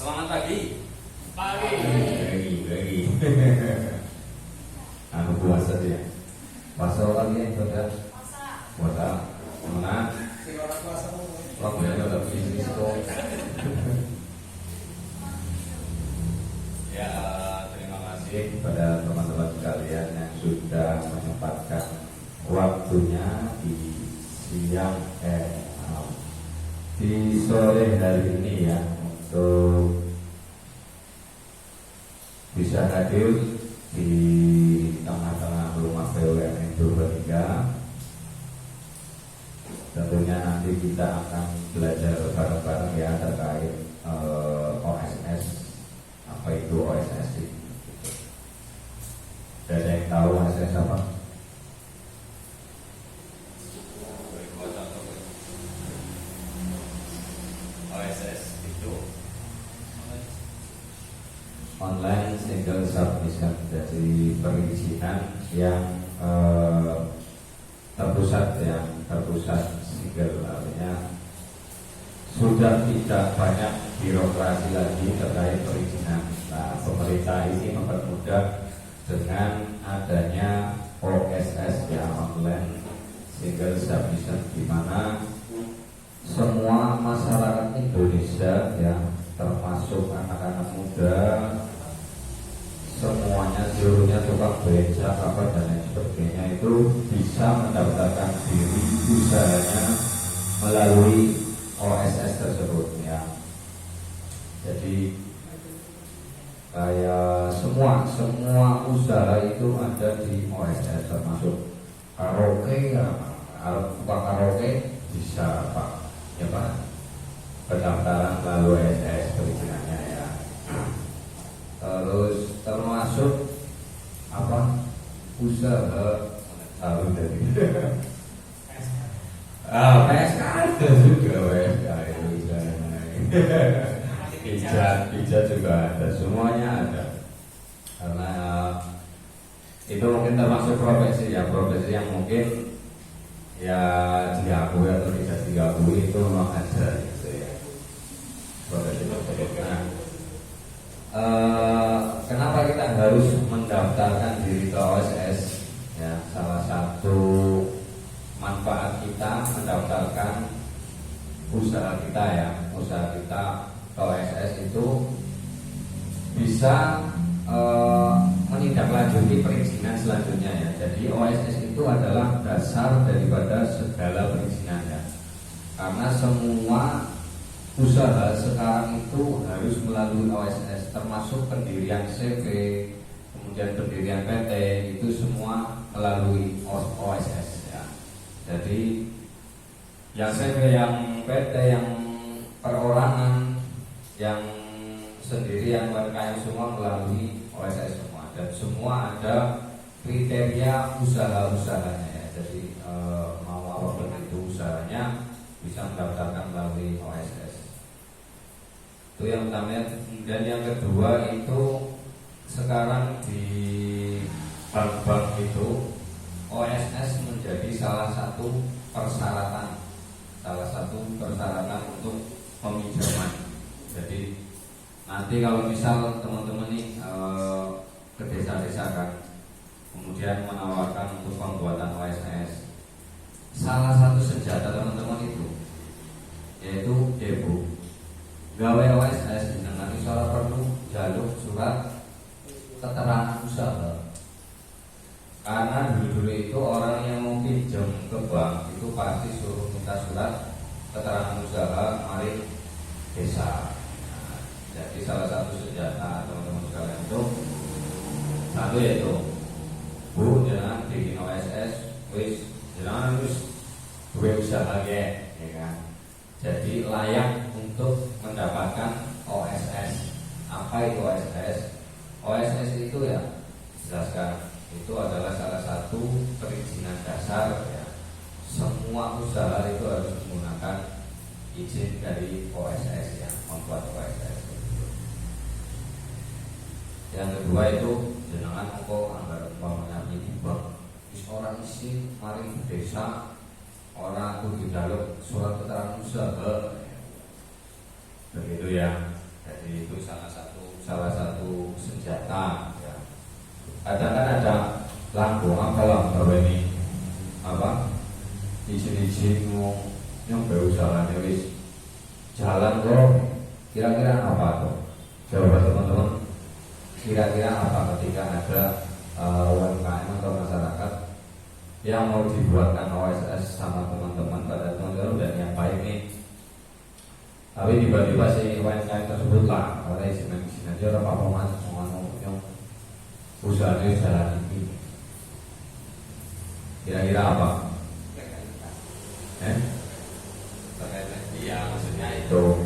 Selamat pagi. Pagi. Pagi. Anu puasa dia. Puasa lagi yang sudah. Puasa. Mana? Waktu yang ada bisnis kok. Ya, terima kasih kepada teman-teman sekalian yang sudah menyempatkan waktunya di siang di sore hari ini ya untuk bisa hadir di tengah-tengah rumah BUMN Purbalingga. Tentunya nanti kita akan belajar bareng-bareng ya terkait OSS. Apa itu OSS itu? Ada yang tahu OSS apa? OSS itu Online Single Submission, dari perizinan yang terpusat single, artinya sudah tidak banyak birokrasi lagi terkait perizinan. Nah, pemerintah ini mempermudah dengan adanya OSS ya, Online Single Submission, di mana semua masyarakat Indonesia ya, termasuk anak-anak muda, semuanya seluruhnya, tukang beca apa dan lain sebagainya, itu bisa mendaftarkan diri usahanya melalui OSS tersebut ya. Jadi kayak semua usaha itu ada di OSS, termasuk karaoke ya, buka karaoke bisa Pak ya Pak, pendaftaran melalui OSS perizinannya ya. Terus termasuk apa, usaha tahu dari PSK ada juga, PSK itu pijat juga ada, semuanya ada. Karena itu mungkin termasuk profesi ya, profesi yang mungkin ya diakui atau tidak diakui itu memang ada gitu ya, profesi tersebut. Nah, kenapa kita harus mendaftarkan diri ke OSS ya? Salah satu manfaat kita mendaftarkan usaha kita ya, usaha kita ke OSS itu bisa menindaklanjuti perizinan selanjutnya ya. Jadi OSS itu adalah dasar daripada segala perizinan ya. Karena semua usaha sekarang itu harus melalui OSS, termasuk pendirian CV, kemudian pendirian PT, itu semua melalui OSS ya. Jadi yang CV, yang PT, yang perorangan, yang sendirian, mereka yang semua melalui OSS semua, dan semua ada kriteria usaha-usahanya ya. Jadi mau apa bentuk usahanya bisa mendaftarkan melalui OSS. Itu yang pertama. Dan yang kedua itu sekarang di bank-bank itu OSS menjadi salah satu persyaratan untuk peminjaman. Jadi nanti kalau misal teman-teman nih ke desa-desa kan, kemudian menawarkan untuk pembuatan OSS, salah satu senjata teman-teman itu yaitu depo. Gawe OSS dengan isola perlu jalur surat keterangan usaha. Karena dulu-dulu itu orang yang mau pinjam ke bank itu pasti suruh minta surat keterangan usaha mari desa. Nah, jadi salah satu senjata teman-teman sekalian itu satu yaitu, Bu, jangan bikin OSS, jangan harus duwe usaha ya kan. Jadi layak untuk mendapatkan OSS. Apa itu OSS? OSS itu ya, jelaskan, itu adalah salah satu perizinan dasar ya. Semua usaha itu harus menggunakan izin dari OSS ya, membuat OSS. Yang kedua itu jenengan engko anggaran umpamanya ini bank, orang isi mari desa, orang aku di dalam surat keterangan usaha begitu ya. Jadi itu jualan kok, kira-kira apa tuh? Jawaban teman-teman, kira-kira apa ketika ada UMKM atau masyarakat yang mau dibuatkan OSS sama teman-teman, pada teman-teman udah niat baik nih, tapi tiba-tiba si UMKM tersebut lah, oleh izin aja orang apa mas, yang usahanya jalan ini, kira-kira apa? Iya, maksudnya itu. Itu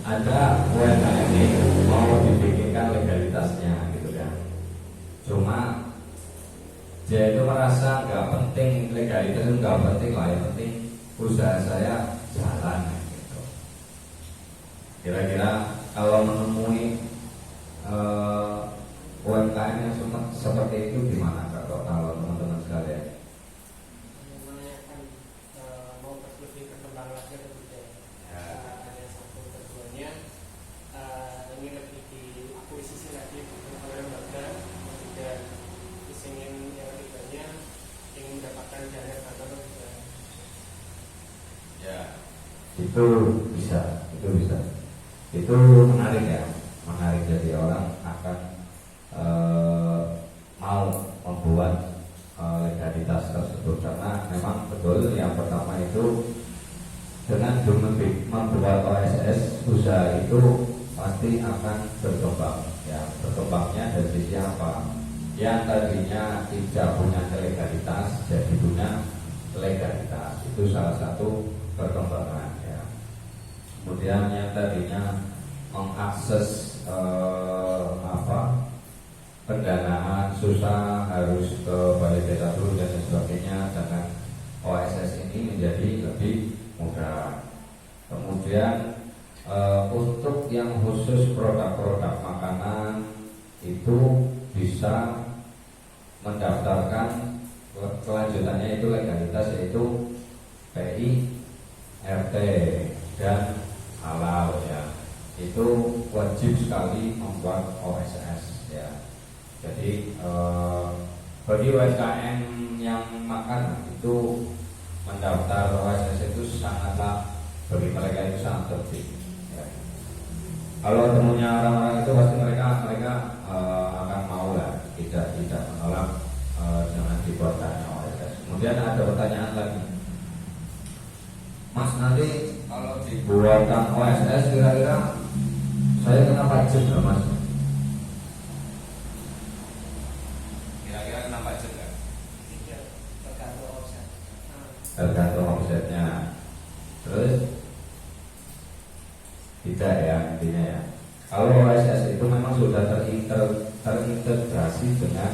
ada UMKM ini mau dibikinkan legalitasnya gitu kan. Cuma dia itu merasa nggak penting legalitas, itu nggak penting lah, yang penting usaha saya jalan gitu. Kira-kira kalau menemui UMKM yang seperti itu gimana kalau teman-teman sekalian? Menanyakan mau lebih berkembang lagi atau tidak. Ada satu keduanya ini lebih diakuisisi lagi oleh lembaga, kemudian ingin yang ketiganya ingin mendapatkan dana atau tidak. Ya. Itu bisa, itu menarik ya, menarik. Jadi orang akan mau membuat legalitas tersebut karena memang betul yang pertama itu dengan membuat OSS usaha itu pasti akan berkembang ya. Berkembangnya dari sisi apa? Yang tadinya tidak punya legalitas jadi punya legalitas, itu salah satu perkembangan ya. Kemudian yang tadinya mengakses pendanaan susah, harus ke balai desa dulu dan sebagainya, dengan OSS ini menjadi lebih mudah. Kemudian untuk yang khusus produk-produk makanan itu bisa mendaftarkan kelanjutannya itu legalitas, yaitu PI, RT dan halal ya. Itu wajib sekali membuat OSS ya. Jadi bagi UMKM yang makan itu mendaftar OSS itu sangatlah, bagi mereka itu sangat penting ya. Kalau temunya orang-orang itu pasti mereka akan mau lah, tidak menolak jangan dibuatkan OSS. Kemudian ada pertanyaan lagi, Mas, nanti kalau dibuatkan OSS kira-kira saya kena pajak nggak Mas? Kira-kira kenapa juga? Tidak, tergantung offset. Tergantung offsetnya. Terus tidak ya intinya ya. Kalau OSS itu memang sudah terintegrasi dengan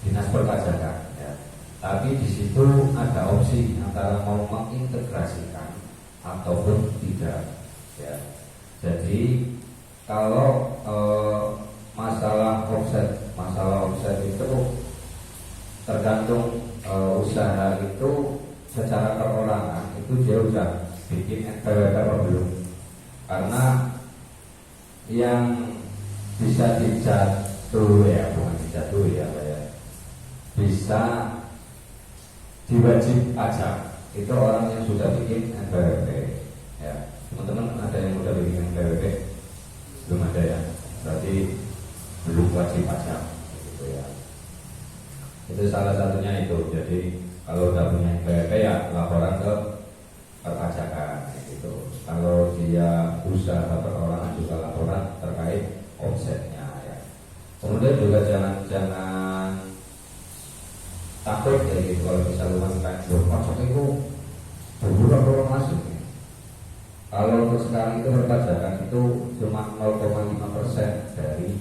dinas perpajakan ya. Tapi di situ ada opsi antara mau mengintegrasikan ataupun tidak ya. Jadi kalau masalah offset itu tergantung usaha itu secara perorangan itu dia udah bikin NPWP apa belum, karena yang bisa dijatuh ya, bukan dijatuh ya Pak ya, bisa diwajib pajak itu orang yang sudah bikin NPWP ya. Teman-teman ada yang sudah bikin NPWP? Belum ada ya, berarti belum wajib pajak gitu ya. Itu salah satunya itu. Jadi kalau udah punya NPWP ya laporan ke perpajakan gitu. Kalau dia usaha perorangan juga laporan terkait omsetnya ya. Kemudian juga jangan takut ya gitu, kalau bisa lumayan pajak itu berubah kalau masuk ya. Kalau untuk sekarang itu perpajakan itu cuma 0,5% dari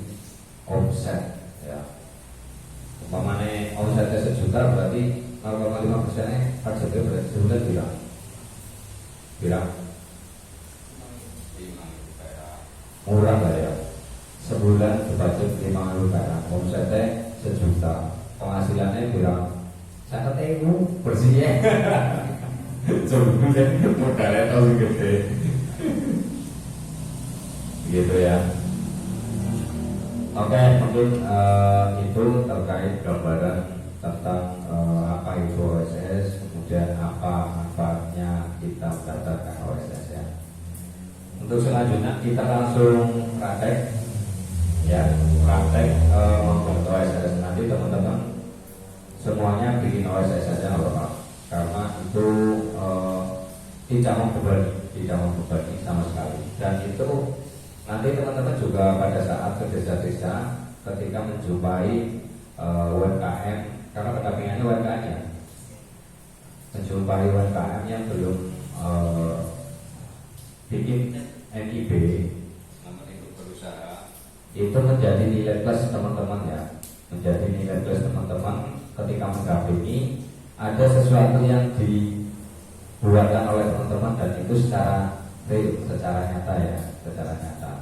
omset ya. Umpamanya omsetnya sejuta, berarti 0,5%-nya pajaknya berarti sebulan bilang murah lah ya. Sebulan berpajak 5.000 perak, omsetnya sejuta, penghasilannya bilang 100.000 bersihnya. Coba modalnya tahu gede gitu ya. Oke, mungkin itu terkait gambaran tentang apa itu OSS, kemudian apa manfaatnya kita mendaftarkan OSS ya. Untuk selanjutnya kita langsung praktek, ya, praktek membuat OSS. Nanti teman-teman semuanya bikin OSS saja nggak apa-apa, karena itu tidak membebani sama sekali. Dan itu nanti teman-teman juga pada saat ke desa-desa ketika menjumpai UMKM, karena pendampingannya UMKM ya, menjumpai UMKM yang belum bikin NIB, Namun ikut berusaha. itu menjadi nilai plus teman-teman ya, menjadi nilai plus teman-teman ketika mendampingi ada sesuatu yang dibuatkan oleh teman-teman dan itu secara real, secara nyata ya, secara nyata.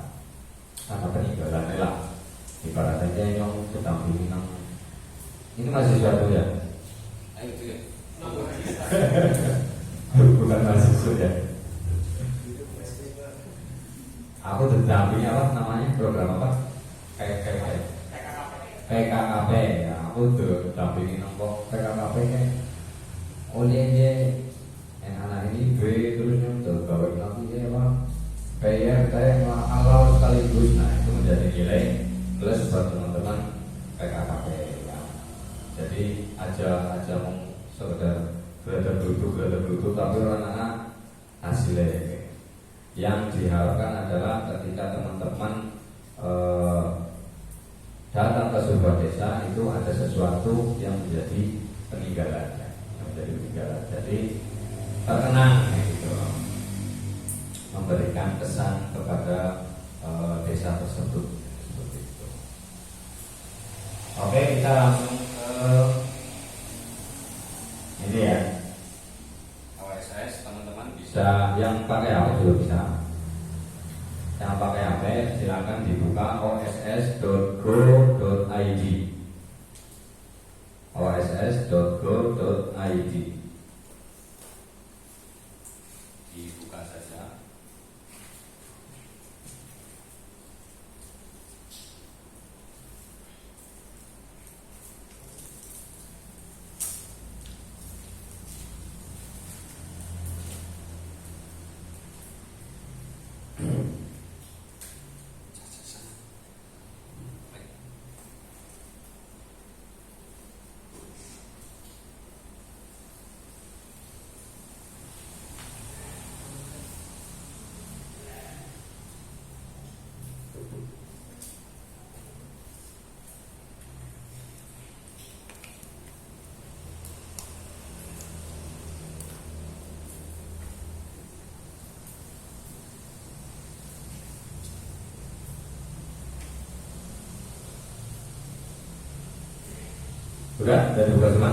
Karena peninggalan lah, ibaratnya yang mendampingi ini masih sesuatu ya. Ayo itu ya. Bukan mahasiswa ya. Aku didampingi apa namanya, program apa? PKKP ya. Aku didampingi nongkrong PKKP kayak oleh anak ini B terus yang terbawa nanti ya apa PRT halal sekaligus. Nah itu menjadi nilai plus buat teman-teman PKKP ya. Jadi aja sekedar berada tapi orang-orang hasilnya yang diharapkan adalah ketika teman-teman datang ke sebuah desa itu ada sesuatu yang menjadi peninggalan, yang menjadi peninggalan. Jadi terkenang gitu, memberikan kesan kepada desa tersebut seperti itu. Oke, kita langsung ke ini ya. OSS teman-teman Bisa yang pakai HP juga bisa. Yang pakai HP silakan dibuka oss.go.id. oss.go.id. dibuka saja. Sudah dibuka semua.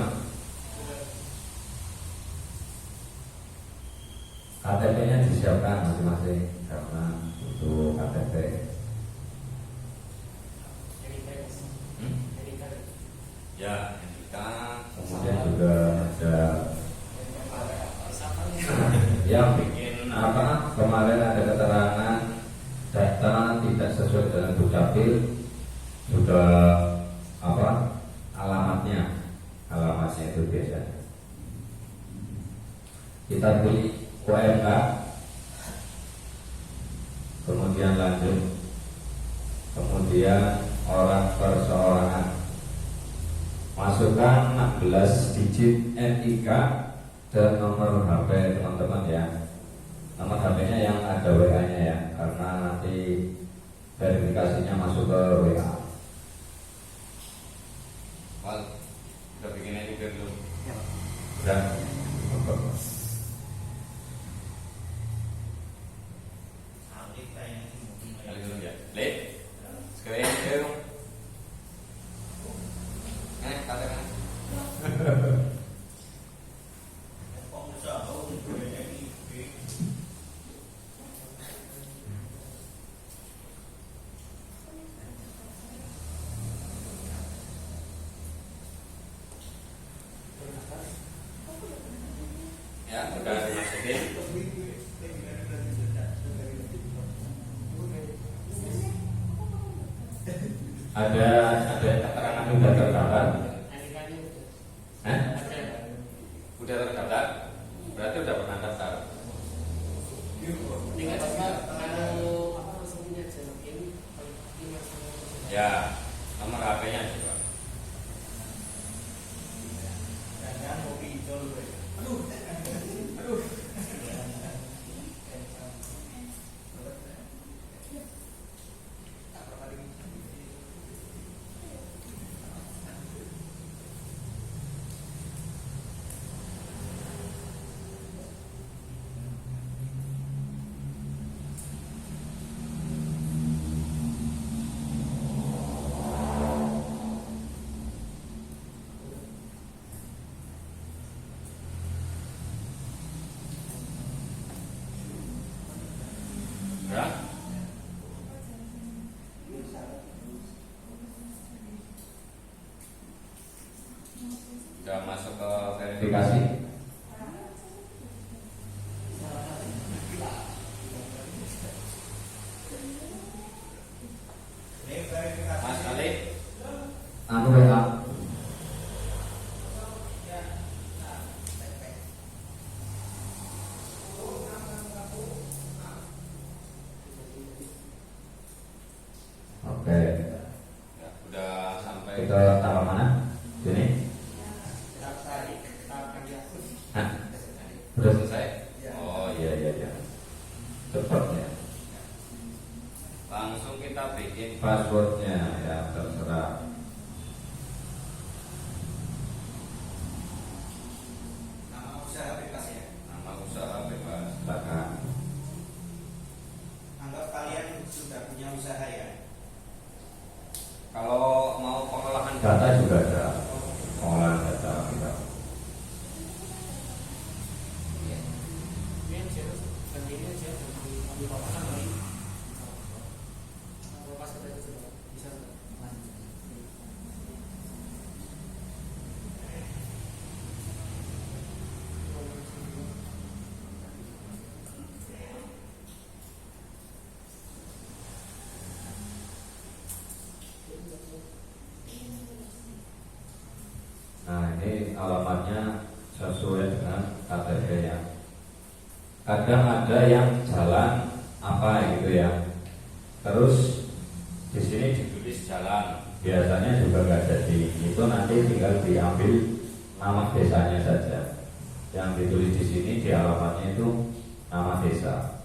KTP-nya disiapkan masing-masing karena untuk KTP. Ya, kita Kemudian juga ada yang bikin apa kemarin ada keterangan data tidak sesuai dengan Dukcapil, juga apa alamatnya itu biasanya kita pilih UMK, kemudian lanjut, kemudian orang perseorangan, masukkan 16 digit NIK dan nomor HP teman-teman ya. Nomor HP-nya yang ada WA-nya ya, karena nanti verifikasinya masuk ke WA. Wal, udah bikin aja dulu. Udah. Kali dulu ya. Lep. Sekalian ayo. Katakan. Ya, udah dimasukin. Ada keterangan sudah terdaftar. Hah? Udah terdaftar? Berarti udah pernah daftar. Tinggal HP-nya juga. Jangan kopi hijau dulu. Aduh. Ya. Sudah masuk ke verifikasi. Mas Ali, Anu WA. Oke, ya, udah sampai kita taruh mana? Sini. Hah? Udah selesai. Oh iya iya iya. Cepat ya. Langsung kita bikin Passwordnya ya terserah. Nama usaha bebas ya. nama usaha bebas. Silakan. Anggap kalian sudah punya usaha ya. Kalau mau pengolahan Data juga ada. Pengolahan data kita. Ini aja, dan ini aja, dan ambil papasan lagi. Pas kita itu sudah bisa lanjut. Nah ini alamatnya sesuai dengan KTP ya. Kadang ada yang jalan apa gitu ya. Terus di sini ditulis jalan. biasanya juga nggak jadi. Itu nanti tinggal diambil nama desanya saja. Yang ditulis di sini di alamatnya itu nama desa.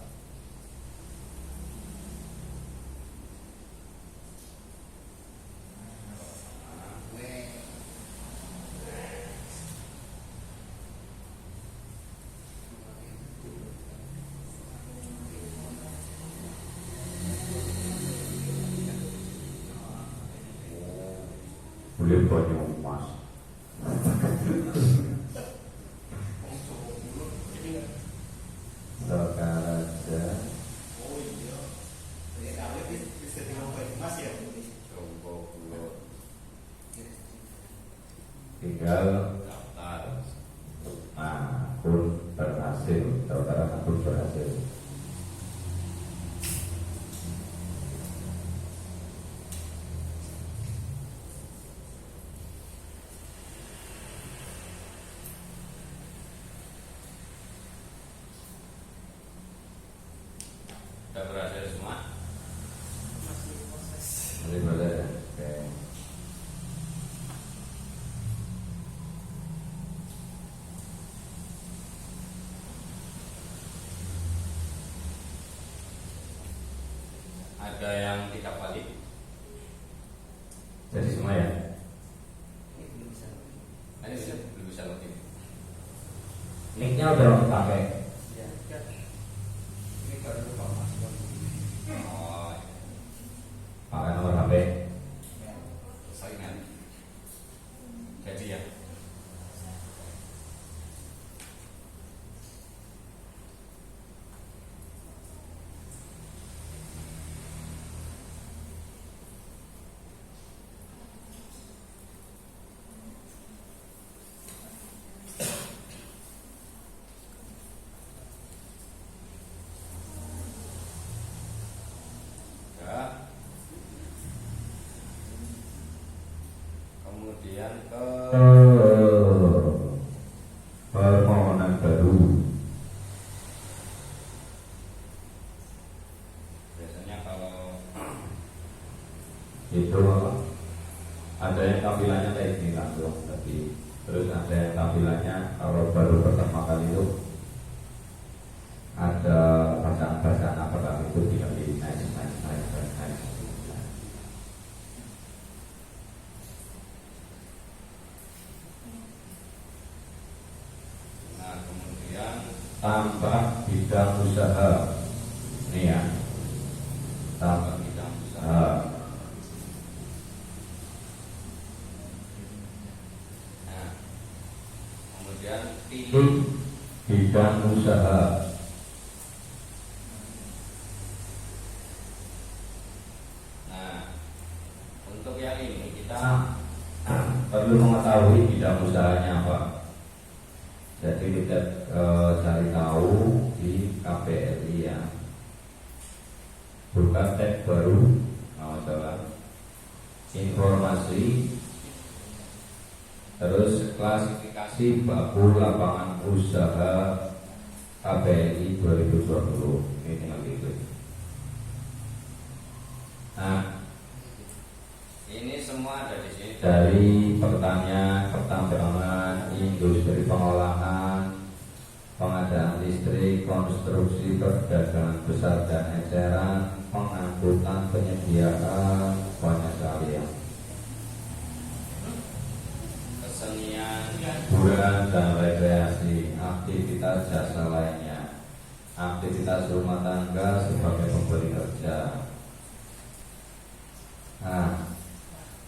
Boleh Banyumas. Sokaraja. Oh iya. Jadi kalian bisa tinggal Banyumas ya. Jombo Pulau. Tinggal Daftar. akun berhasil. Saudara akun berhasil. Sudah berhasil semua. Masih proses. Masih berhasil ya? Oke. Ada yang tidak valid. Jadi semua ya. Ini belum bisa. Ini belum bisa login. Nicknya udah pakai. Ya. Ini baru lupa masuk. Oh, Pakai nomor HP. Ya. saingan. Jadi ya. Ya. Kemudian ke Permohonan baru. biasanya kalau Itu apa? Ada yang tampilannya kayak gini langsung, tapi terus ada yang tampilannya kalau baru pertama kali itu ada bacaan-bacaan apa kali itu tinggal di nice. Nah kemudian tambah bidang usaha, ini ya, tambah bidang usaha. Nah kemudian pilih bidang usaha. Untuk yang ini kita perlu mengetahui bidang usahanya apa. Jadi kita cari tahu di KPLI ya. Buka tab baru, salah. Informasi, terus klasifikasi baku lapangan usaha KPLI 2020. Ini tinggal gitu. Nah, ini semua ada di sini dari pertanian, pertambangan, industri pengolahan, pengadaan listrik, konstruksi, perdagangan besar dan eceran, pengangkutan, penyediaan, banyak sekali ya. Kesenian, hiburan dan rekreasi, aktivitas jasa lainnya, aktivitas rumah tangga sebagai pemberi kerja. Nah,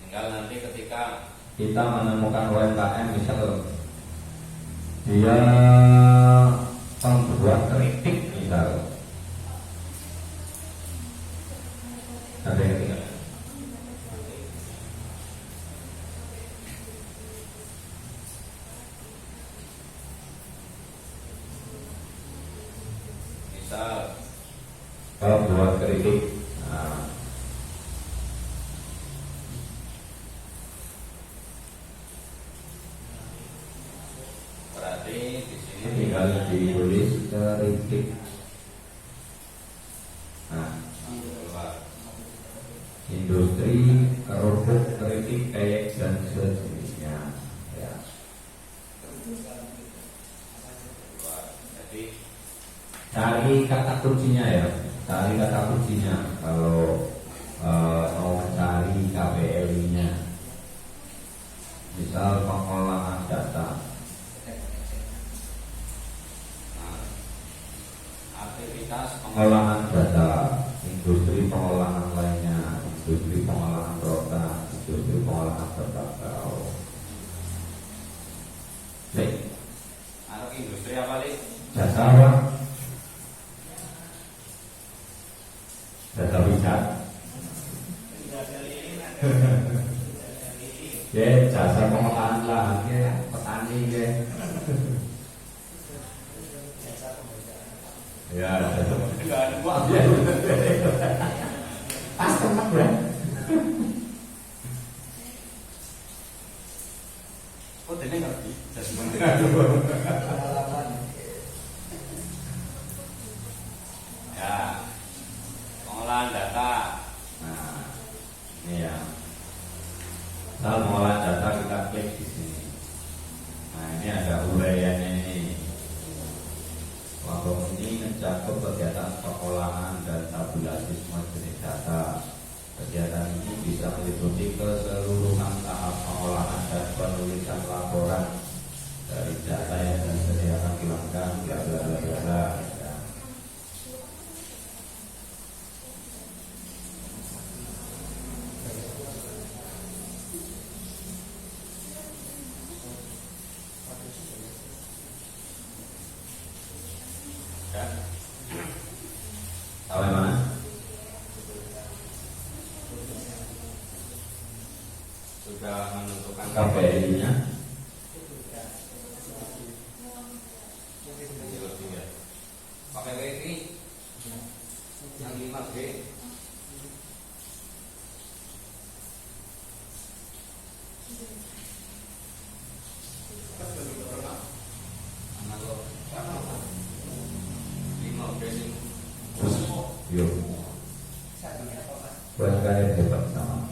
tinggal nanti ketika kita menemukan UMKM misal dia pembuat keripik misal, ada yang tinggal. Misal kalau buat keripik, nah, berarti di sini tinggal ditulis keripik. Nah, industri kerupuk, keripik, peyek dan sejenisnya. Ya. Jadi cari kata kuncinya ya, cari kata kuncinya kalau mau cari KPLI-nya. Misal pengolahan data. Aktivitas pengolahan data, industri pengolahan lainnya, industri pengolahan rotan, industri pengolahan tembakau. Baik. Anak industri apa nih? Jasa apa? Jasa wisat. Ya, jasa pengolahan lahan ya, petani ya. Ya, enggak ada uang ya. Pas teman ya. Oh, ini ngerti. Jadi menteri. Ya, pengolahan data. Nah, ini ya. Soal pengolahan data kita klik di sini. Nah, ini ada uraiannya ini. Waktu ini mencakup kegiatan pengolahan dan tabulasi semua jenis data. Kegiatan ini bisa meliputi keseluruhan tahap pengolahan dan penulisan laporan dari data yang disediakan hilangkan, bla bla bla bla bla. Sampai mana? Sudah menentukan KPI-nya. Pakai WiFi yang 5G. Yuk, buat kalian hebat sama.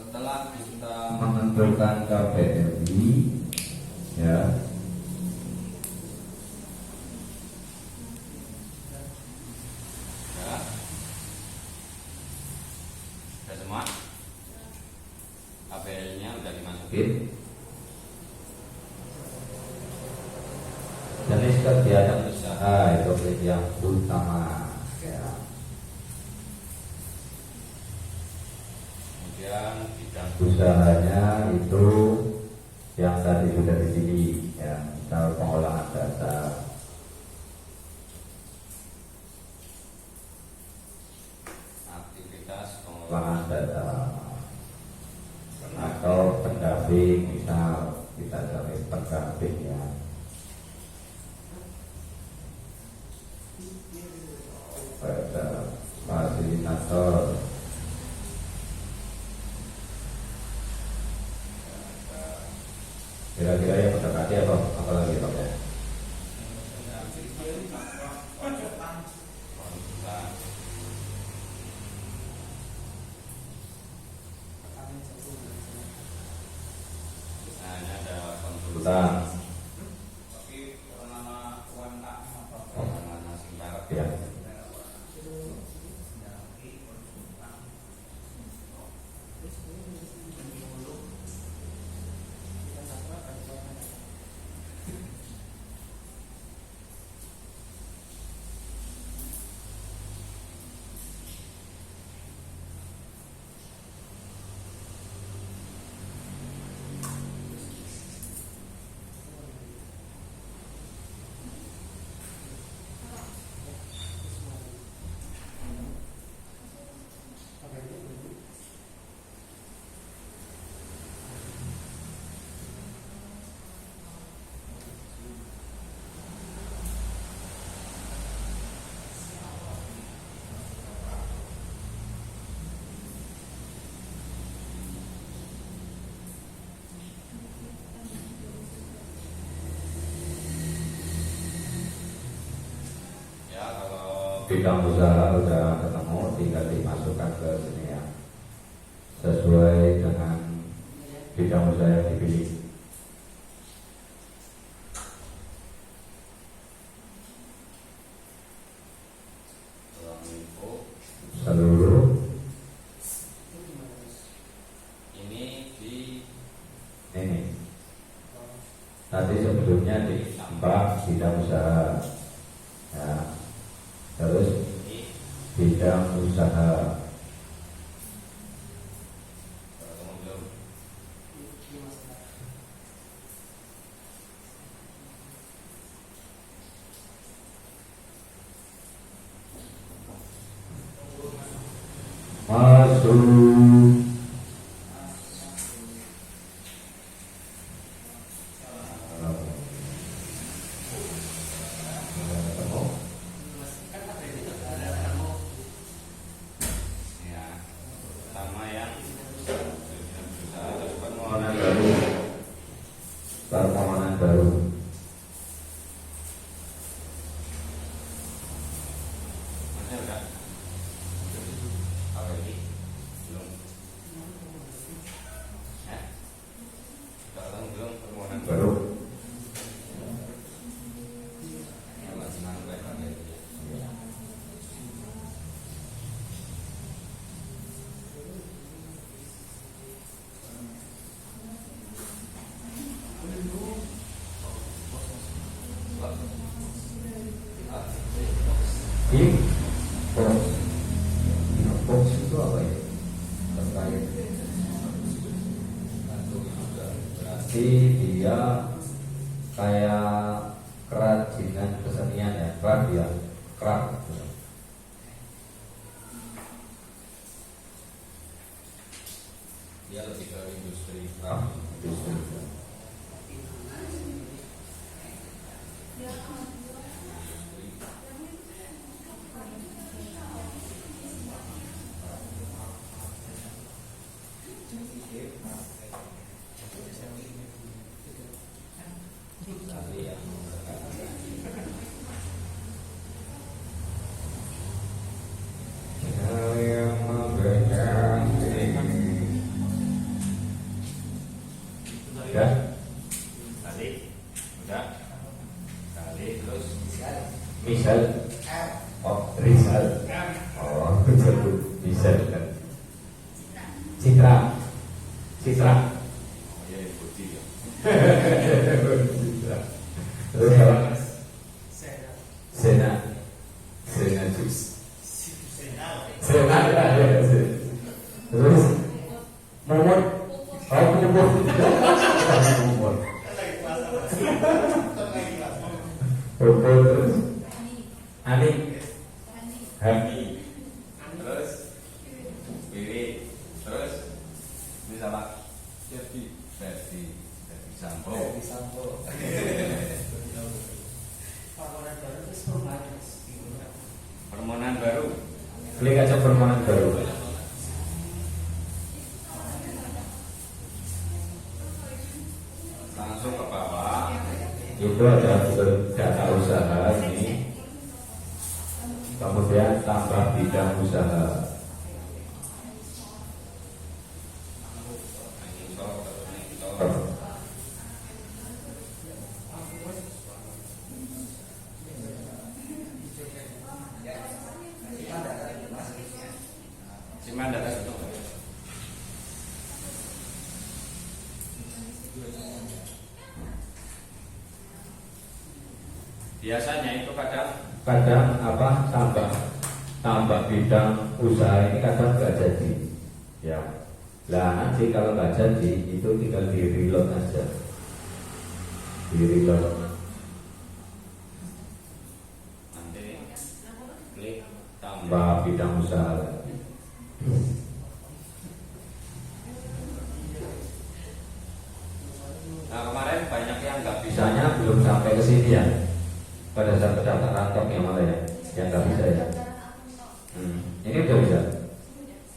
setelah kita menentukan KPLI, ya, Ya. Sudah semua? KPL-nya udah dimasukin. jenis kegiatan usaha itu yang utama, ya. Kemudian bidang Usahanya itu yang tadi sudah di sini, ya, misal pengolahan dasar, aktivitas pengolahan pengolahan dasar, atau pendamping, misal kita cari pendamping, ya. Pada fasilitator, kira-kira yang mendekati apa lagi Pak ya? konsultan. Misalnya ada konsultan. Konsultan. Tapi nama UMKM apa? Penanganan asing barat. Ya. Ya, kalau Bidang usaha udah ketemu, tinggal dimasukkan ke sini, ya, sesuai dengan bidang usaha yang dipilih. ruang info Seluruh ini di ini tadi sebelumnya ditambah bidang usaha, ya, terus bidang usaha, ketemu belum? masuk. Ya, sama yang berusaha terus Permohonan baru, permohonan baru. Masih udah? Kalau ini belum. Ya, sekarang belum permohonan Baru. Kalau senang baik lagi. Ini box, box itu apa ya? Terkait. Berarti dia kayak kerajinan kesenian, ya, craft, ya, craft. Dia lebih ke industri. Craft, industri. Tapi yang Yang membedakan Citra. Citra. Oh iya, putih ya. Citra. Terus apa? Saya Sena. Sena Jus. Senal. Sena ya. Terus Momot. Oh, Momot. Momot. Kan lagi puasa, Mas. Kan lagi puasa. Oke, terus Ani. Happy. Terus Wiwi. Terus ini siapa? Ferdi. Ferdi Sambo. permohonan baru terus perumahan. Permohonan baru. Klik aja permohonan baru. Langsung ke bawah. Itu ada data usaha ini. Kemudian tambah bidang usaha. Cuman data itu. Biasanya itu Kadang apa tambah bidang usaha ini kadang nggak jadi, ya. Lah nanti kalau nggak jadi itu tinggal di reload aja, di reload. nanti klik tambah. Tambah bidang usaha lagi. Nah kemarin banyak yang nggak bisa. Bisanya belum sampai ke sini ya. Pada saat pendaftaran top yang mana ya? Yang nggak bisa ya. Ini udah bisa.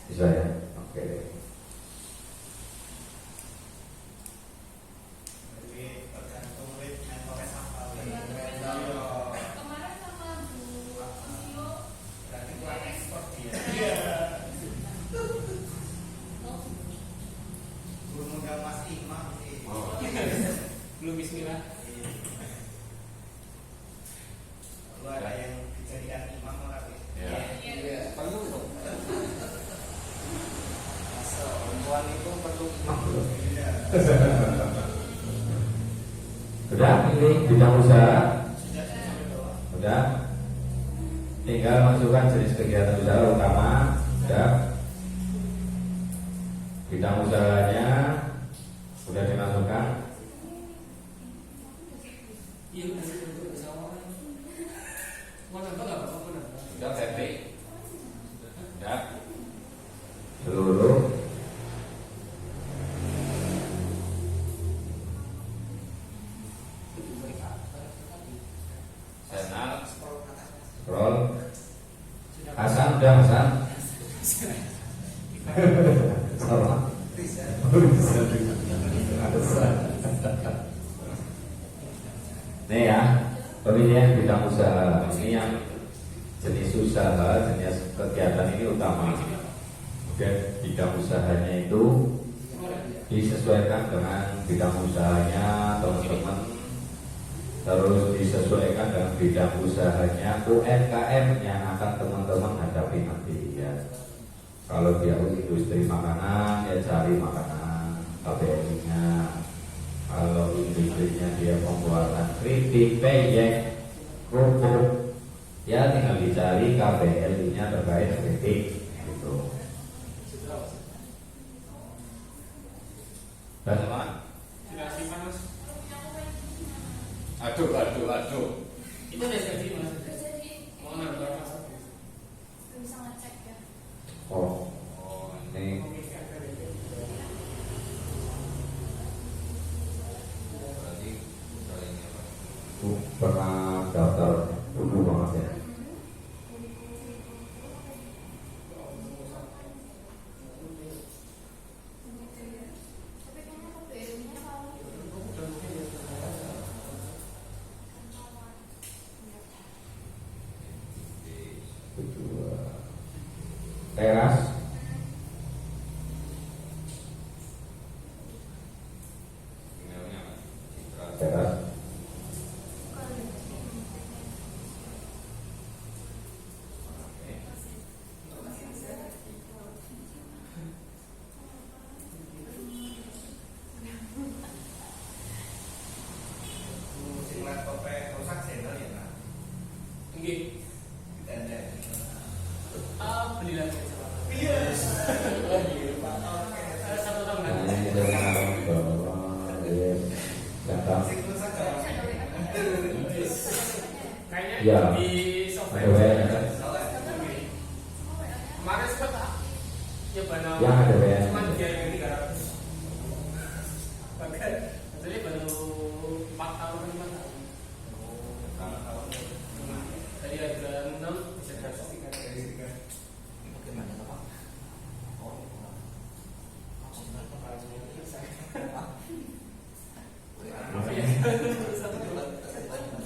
Bisa ya. Oke. Jadi tergantung with mentornya apa. Berarti kurang ekspor dia. Belum modal Mas Imam nih. Oh. Belum bismillah. Lu ada yang dijadikan imam orang Ya. Perlu dong. Perempuan itu perlu Iya. Udah, ini bidang usaha. Sudah sampai bawah. Udah. Tinggal masukkan jenis kegiatan usaha utama. Udah. Bidang usahanya sudah dimasukkan. iya untuk bersama orang. Mau nambah nggak apa-apa nambah. Udah Ferdi. Udah. Seluruh Senal. scroll. Hasan udah Hasan. Sama. Nih ya, pemilihan bidang usaha ini yang jenis usaha, jenis kegiatan ini utama. Kemudian bidang usahanya itu disesuaikan dengan bidang usahanya teman-teman. Terus disesuaikan dengan bidang usahanya UMKM yang akan teman-teman hadapi nanti ya. Kalau dia industri makanan ya cari makanan KBLI-nya. Kalau industrinya dia pembuatan keripik, peyek, kerupuk, ya tinggal dicari KBLI-nya terkait keripik gitu. Dan Sudah simpan mas. Aduh. Itu udah jadi mas. Mau nambah mas. oh ini Berarti udah ini apa? pernah daftar dulu banget ya. Kedua, teras. Emailnya apa? Citra. Teras. Oke. Ya. di Ada software. WA. Kemarin sempat ya benar. Yang ada WA. Cuman dia yang 300. Bahkan jadi baru 4 tahun 5 tahun. Tadi harga 6 bisa gratis 3 kali. Bagaimana Pak?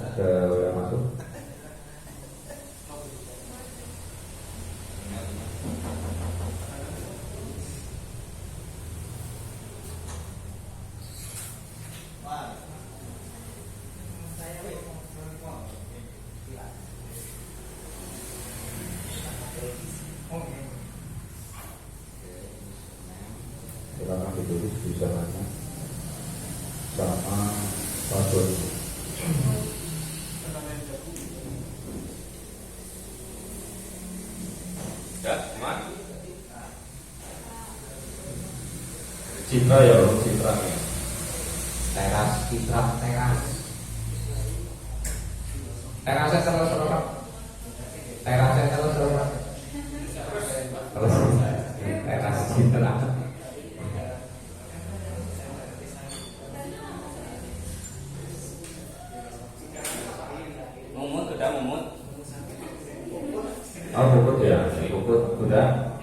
Ada WA masuk. Silakan ditulis di sana sama password. Ya, Mat. Citra ya, Citra. Teras, Citra, teras. Terasnya terus. Terasnya terus. Terus. Teras Citra. Mumut udah mumut. Oh, Puput ya, Puput udah.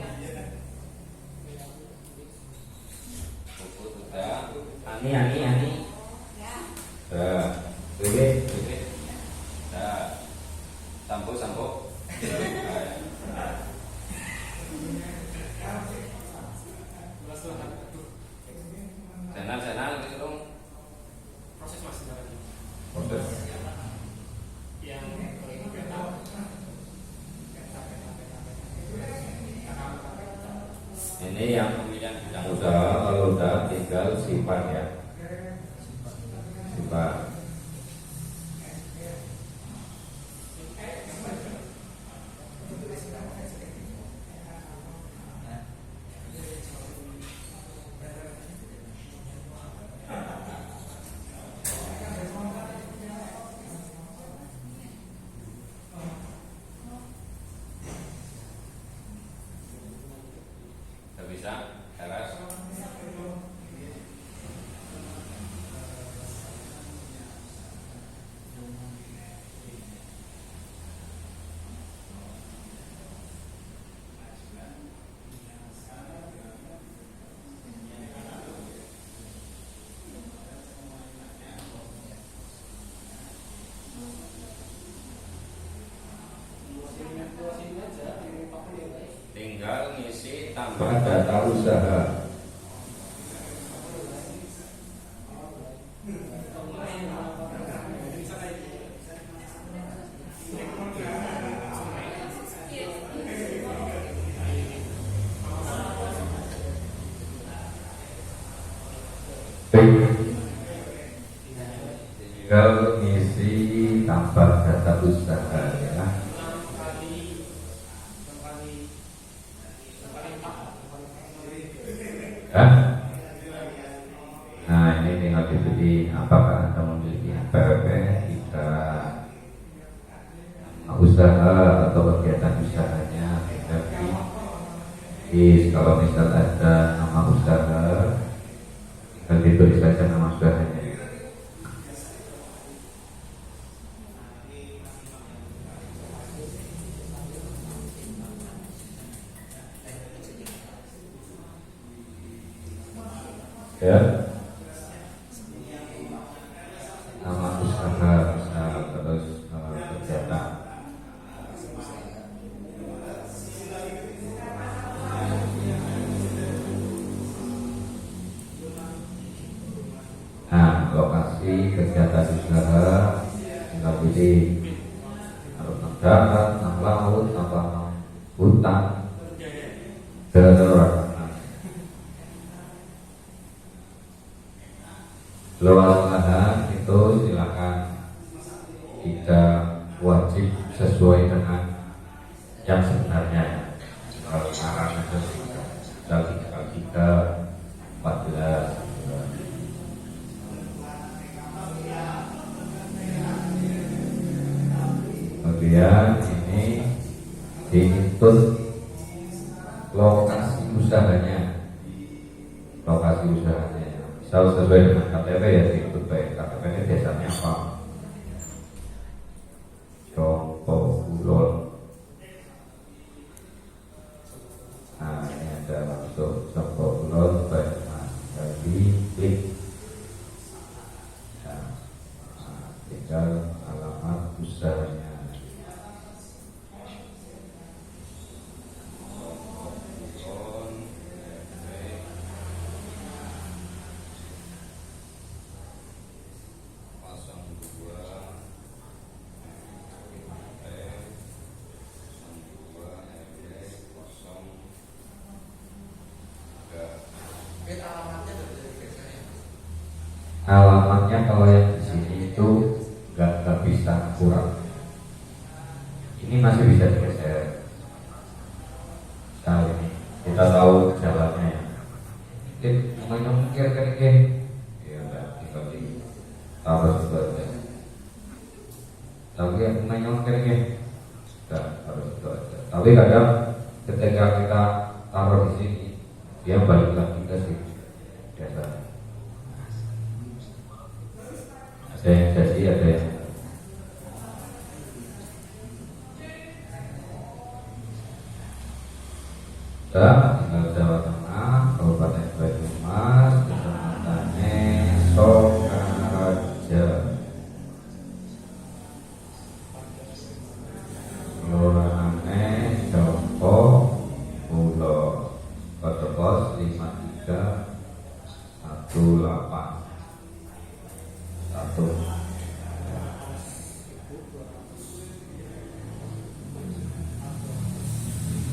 Puput udah. Ani. Udah. Oke. Udah. Sampo. Channel gitu dong. Proses masih lagi. Proses. Yang Ini yang Pemilihan bidang udah, kalau udah tinggal sifat ya. Sifat. udah bisa. Teras. Tinggal ngisi tambah Data usaha. Tinggal ngisi tambah data usaha ya. 6 kali 4. Hah? Nah ini tinggal dipilih apakah Anda memiliki PPP, tidak, usaha atau kegiatan usahanya tidak di. Kalau misal ada nama usaha, tinggal ditulis saja nama usahanya. Ya, nama usaha terus kegiatan. Nah, lokasi kegiatan usaha tinggal pilih kalau darat, laut, apa hutan, darat. Luas lahan itu silakan, tidak wajib sesuai dengan yang sebenarnya. Kalau arah itu tinggal 14. menuntut lokasi usahanya, misal sesuai dengan KTP ya dituntut baik KTP ini desanya apa, contoh Kulon. Nah ini ada langsung contoh Kulon baik Mas jadi klik. Nah, tinggal alamat usahanya. Alamatnya kalau yang di sini itu nggak bisa kurang. Ini masih bisa digeser. Nah ini kita tahu jalannya ya. Ini mungkin ya udah tinggal di taruh situ aja. Tapi yang mungkin udah taruh situ aja. Tapi kadang ketika kita taruh di sini dia balik lagi ke sini biasanya. Ada yang jadi, ada yang tinggal Jawa Tengah, Kabupaten Banyumas, kecamatannya Sokaraja, kelurahannya Jompo Pulo, kode pos 5318 1.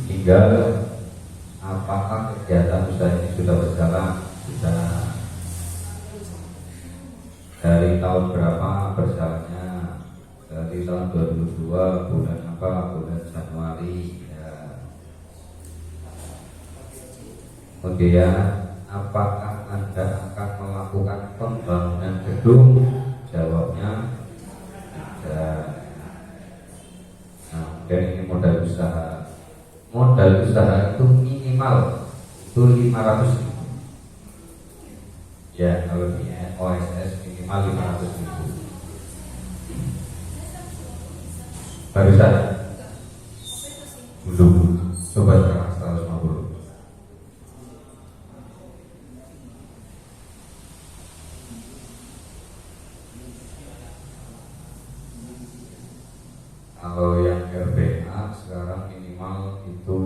Tinggal apakah kegiatan usaha ini sudah berjalan, sudah dari tahun berapa berjalannya, dari tahun 2002 bulan apa, bulan Januari ya. Kemudian apakah Anda akan melakukan pembangunan gedung? Jawabnya tidak. Nah, dan ini modal usaha. Modal usaha itu minimal itu 500.000. Ya, kalau di OSS minimal 500.000. Barusan belum, coba sekarang 150. Kalau yang RBA sekarang minimal itu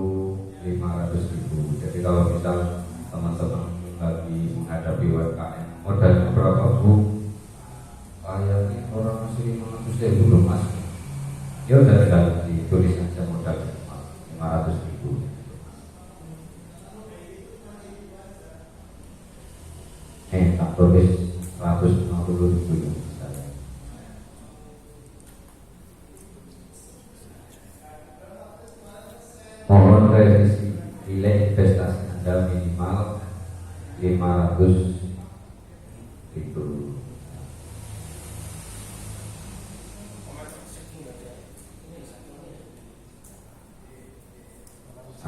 500.000. Jadi kalau misal teman-teman lagi menghadapi UMKM, modalnya berapa Bu? Kayaknya orang masih 500.000 belum masuk. Ya udah tinggal ditulis aja modal 500.000. Tak tulis 150.000 ya. Mohon revisi nilai investasi Anda minimal 500.000.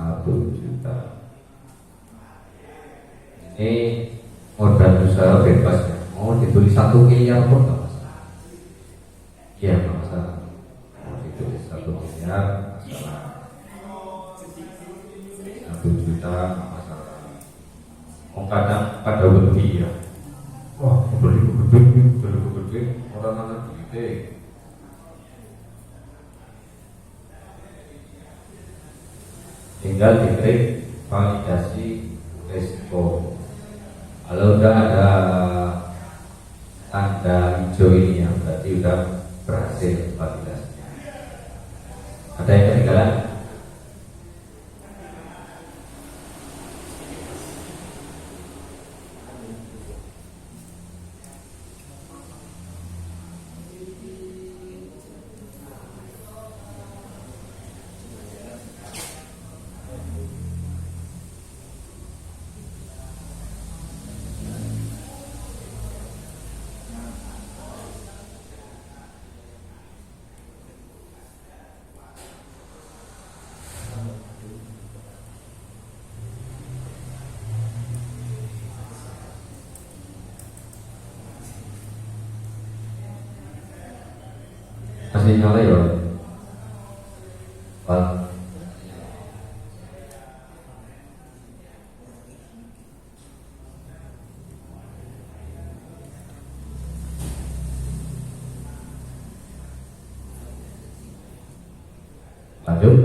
Rp1 juta. Ini modal usaha bebas ya. Mau ditulis 1 miliar pun nggak masalah. Iya nggak masalah. Mau ditulis 1 miliar masalah. 1 juta nggak masalah. Mau kadang pada lebih ya. Wah, beli gede, orang mana gede. Tinggal diklik validasi resiko. Kalau udah ada tanda hijau ini ya, berarti udah berhasil validasinya. Ada yang ketinggalan? Masih nyala ya? Pak. Lanjut.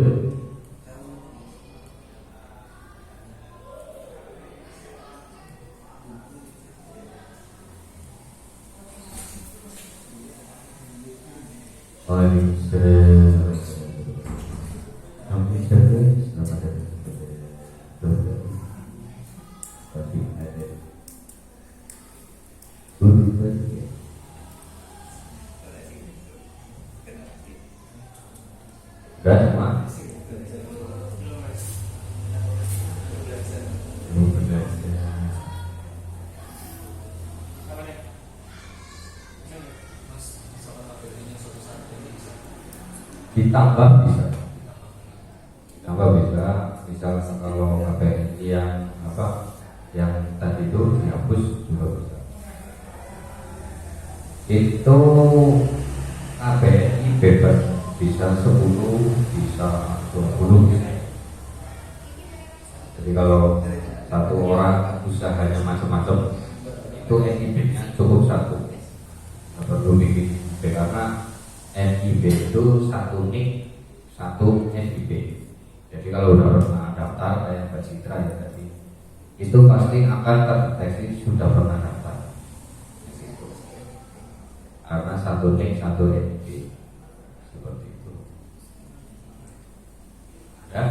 Udah semua? Apa nih? Ditambah bisa, misal kalau KPI yang yang tadi itu dihapus juga bisa. Itu KPI bebas, bisa 10, bisa 20 bisa. Jadi kalau satu orang usahanya macam-macam, itu NIB-nya cukup satu, nggak perlu bikin NIB, karena NIB itu satu NIK, satu NIB. Jadi kalau udah pernah daftar kayak Mbak Citra ya tadi, itu pasti akan terdeteksi sudah pernah daftar. Karena satu NIK, satu NIB, seperti itu. Ya.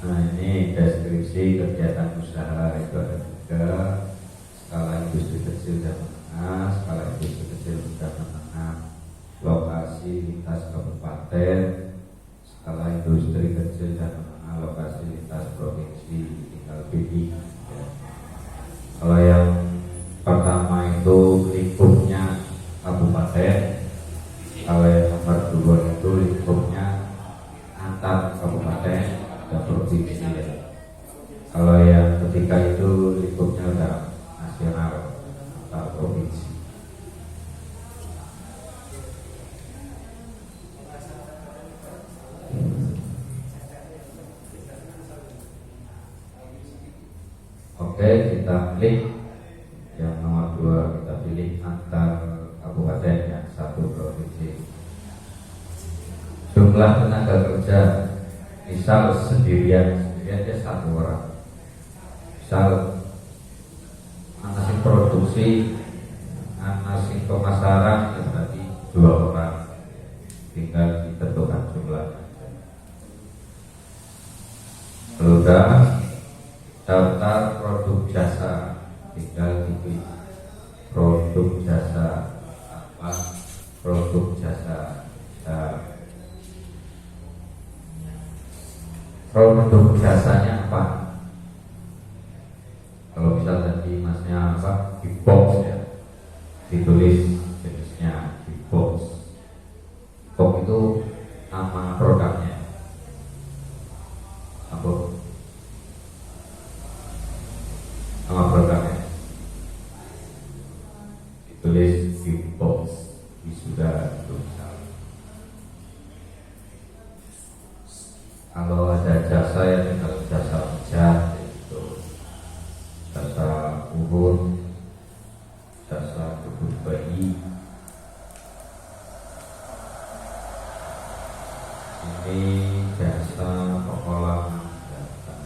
Nah, ini deskripsi kegiatan usaha itu ada tiga: skala industri kecil dan menengah, skala industri kecil dan menengah, lokasi lintas kabupaten, skala industri kecil dan menengah, lokasi lintas provinsi, tinggal pilih. Ya. Kalau yang pertama itu lingkupnya kabupaten, kalau yang nomor 2 itu lingkupnya antar kabupaten dan provinsi. Ya. Kalau yang ketiga itu lingkupnya udah nasional antar provinsi. Oke, kita klik yang nomor 2, kita pilih antar kabupaten, yang satu provinsi. Jumlah tenaga kerja, misal sendirian dia 1 orang. Misal anasing produksi, anasing pemasaran, ya berarti 2 orang. Tinggal ditentukan jumlahnya. Sudah daftar produk jasa, tinggal pilih produk jasa apa, produk jasa. Produk jasanya apa? Kalau misal tadi masnya apa, di box ya, ditulis jenisnya di box. Box itu nama produknya. Apa? Nama produknya. Ditulis di box, wisuda itu. Kalau ada jasa ya tinggal jasa pijat, itu jasa urut, jasa kebun bayi. Ini jasa pengolahan data.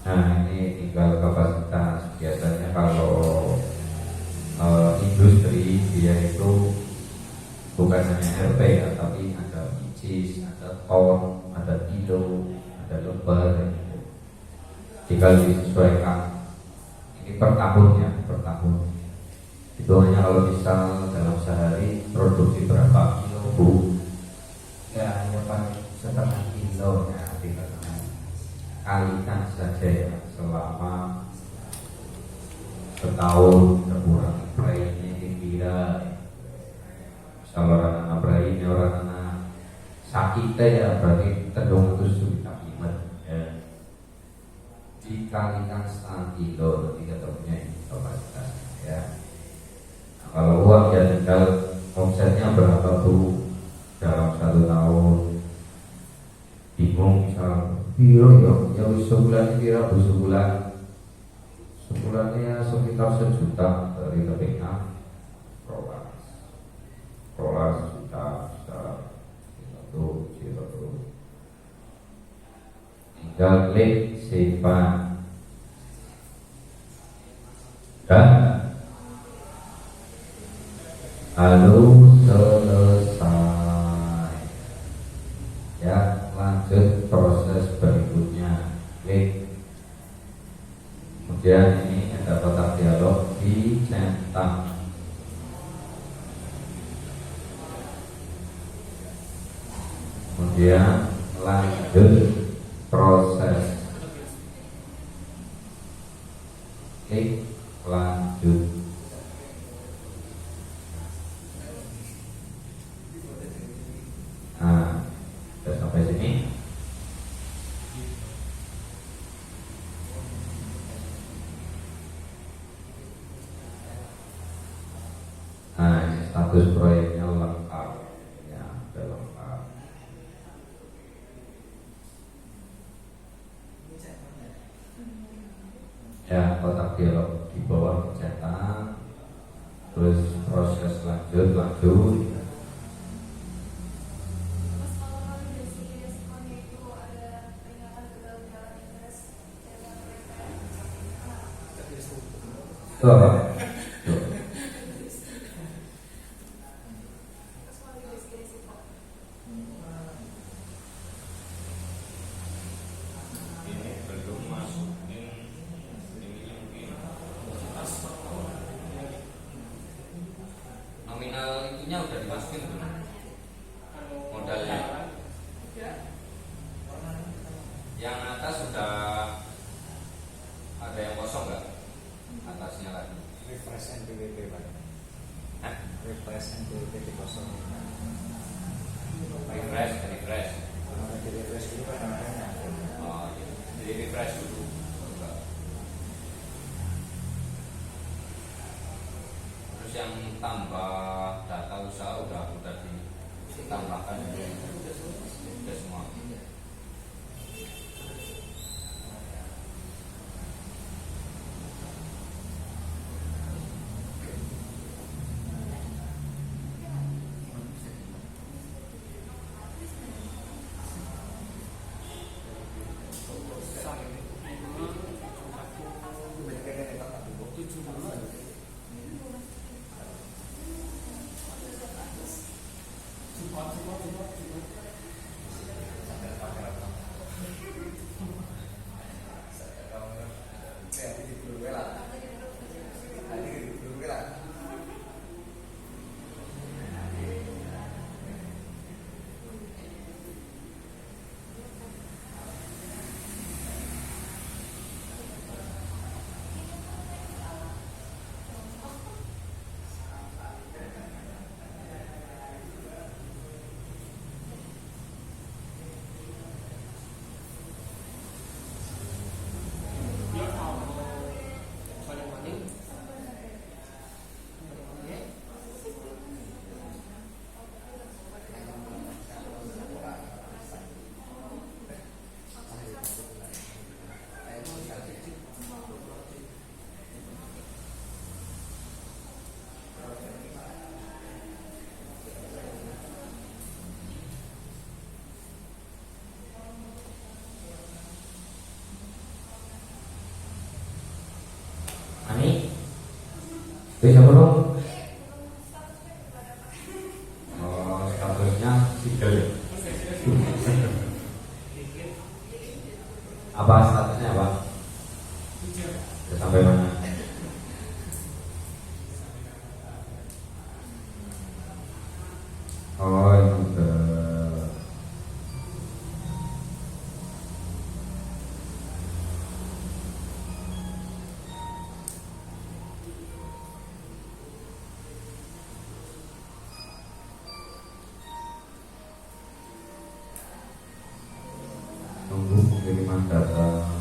Nah, ini tinggal kapasitas. Biasanya kalau industri dia itu bukan hanya RP ya, tapi ada ICIS, ada ton, ada kilo, ada lembar. Tinggal disesuaikan. Ini Ini per tahun ya, per tahun. Hitungannya kalau misal dalam sehari produksi berapa kilo Bu? Ya, hanya pakai setengah kilo ya, dikatakan. Kalikan saja ya selama setahun terkurang prainya kira misal orang anak prai ini orang anak sakit ya berarti tendung itu sudah iman ya. Dikalikan setengah kilo nanti ketemunya ini kapasitasnya ya. Nah, kalau uang ya tinggal omsetnya berapa tuh dalam 1 tahun. Bingung misal ya sebulan kira sebulannya sekitar 1 juta dari TPK rolas juta itu tinggal klik simpan dan lalu selesai ya, lanjut proses berikutnya klik. Kemudian ini ada kotak dialog dicetak. Kemudian lanjut proses klik lanjut. Nah, sudah sampai sini. Nah, ini status proyeknya lengkap ya, sudah lengkap. Ya, kotak dialog di bawah cetak. Terus proses lanjut. Itu apa? Tuh. Ini belum masukin ini mungkin Nominal itunya udah dimasukin belum? Modalnya. Yang atas sudah ada yang kosong nggak? Atasnya lagi. Refresh NPWP Pak. Hah? Refresh NPWP di kosong. Refresh. Kalau di refresh itu kan namanya. Oh, iya. Jadi refresh dulu. Coba. Terus yang tambah data usaha udah ditambahkan sudah semua. Bisa belum? Oh, statusnya single. Apa statusnya apa? Sudah sampai mana? menunggu pengiriman data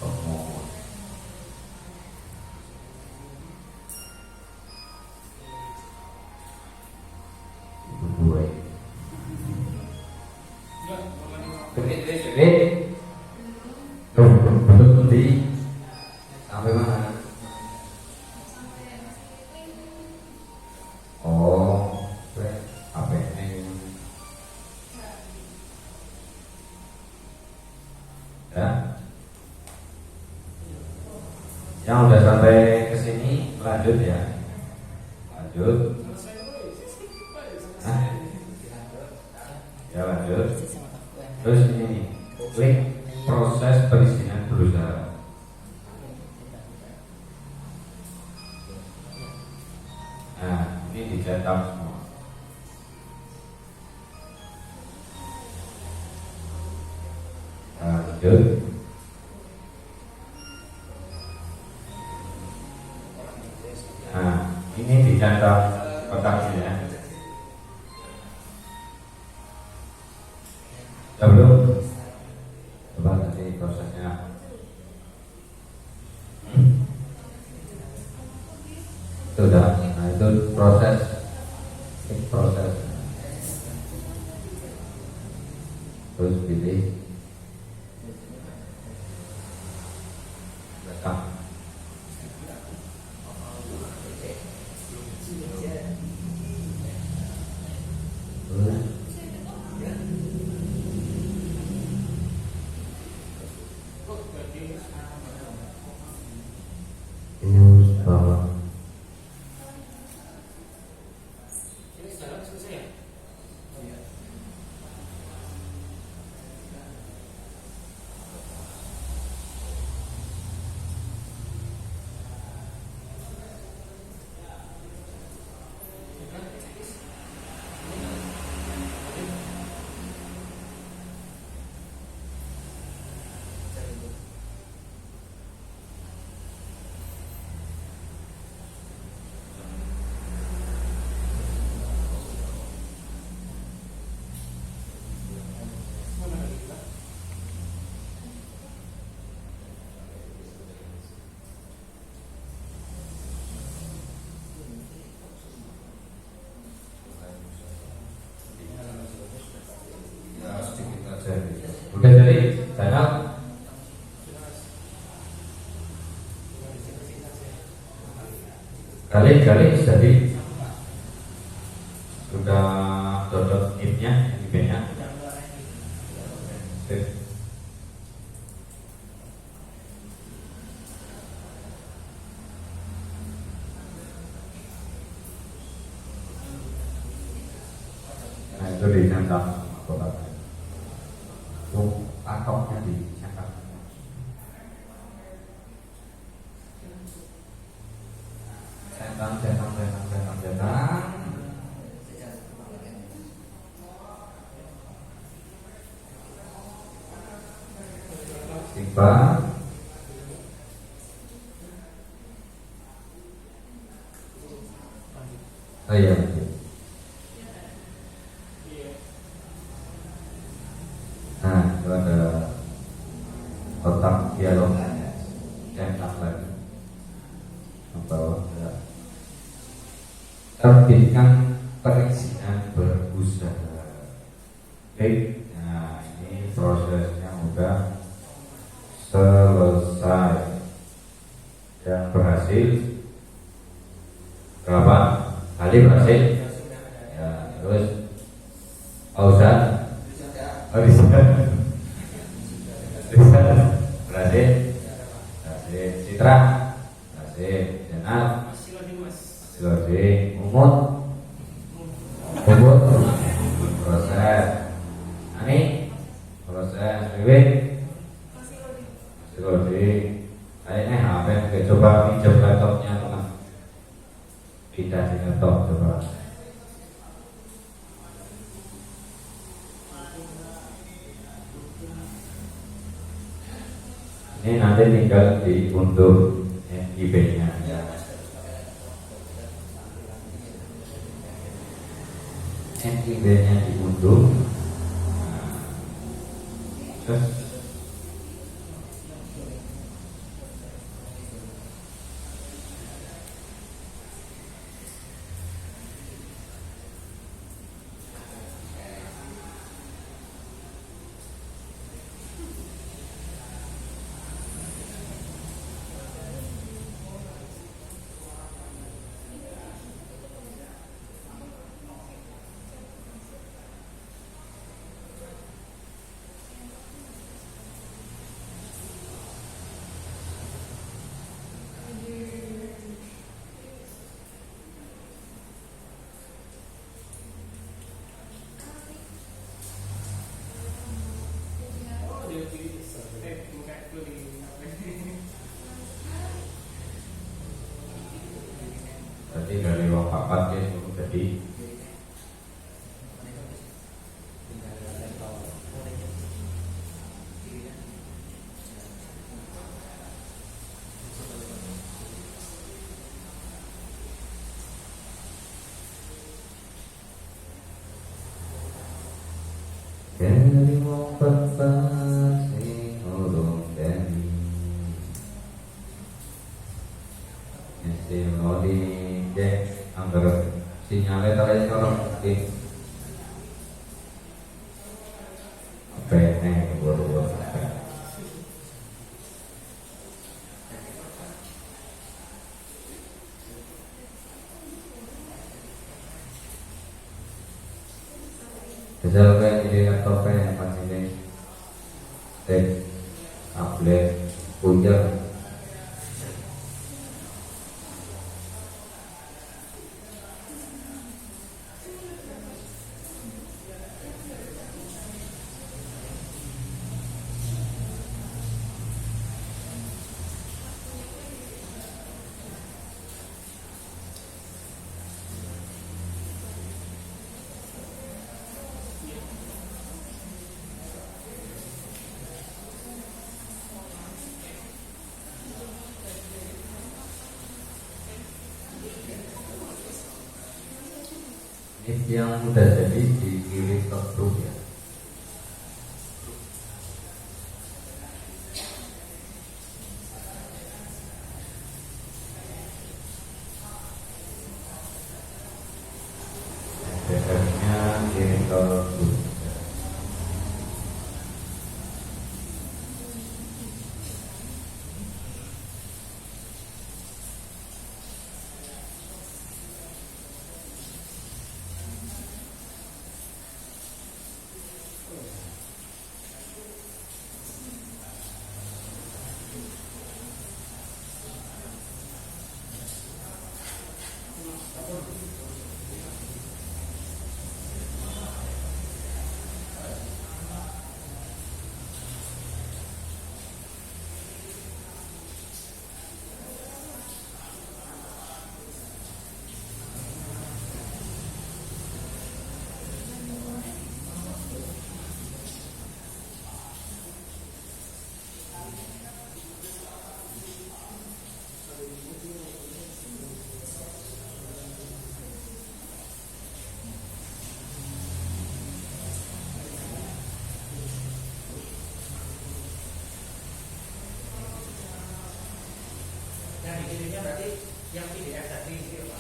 pemohon. Itu gue. Enggak, bukan ini. Betul di sampai mana? Oh, apa ini? Ya, yang udah sampai ke sini lanjut ya, lanjut. Selesai dulu. Nah, ya lanjut. Terus ini klik proses perizinan berusaha. Nah, ini dicetak semua. Lanjut. Nah, ini dicetak kotaknya ya. Ya belum. Coba nanti prosesnya. Itu udah. Nah itu proses. Terus pilih. Rekam. Terus. Terus bawah. Ini sekarang selesai ya? Ya sedikit aja. Udah jadi channel. Kali jadi sudah download IP-nya, IP-nya. Nah itu dicetak kotaknya. Atoknya dicetak. Cetak. Simpan. Oh iya. Nah itu ada kotak dialog. Cetak lagi. Bawah ya. Terbitkan perizinan berusaha. Oke, nah ini prosesnya udah selesai dan berhasil. Berapa kali berhasil? Ya, terus Ustaz, berhasil, Citra, berhasil, Jenal, Masih lagi mas. Silodi, Umut, proses, Ani, proses, Wiwin, Silodi, kayaknya HP, oke, coba pinjam laptopnya teman, pindah di laptop coba. Ini nanti tinggal diunduh IP-nya ya. NIB-nya diunduh. Nah, terus papat ya sebelum jadi dari mopat pasti urung dari Esi mau dicek anggar sinyalnya tadi kalau mungkin apa ini baru misalkan ini laptop yang masih ini tablet punya yang mudah jadi di kiri top ya. SPR-nya kiri top.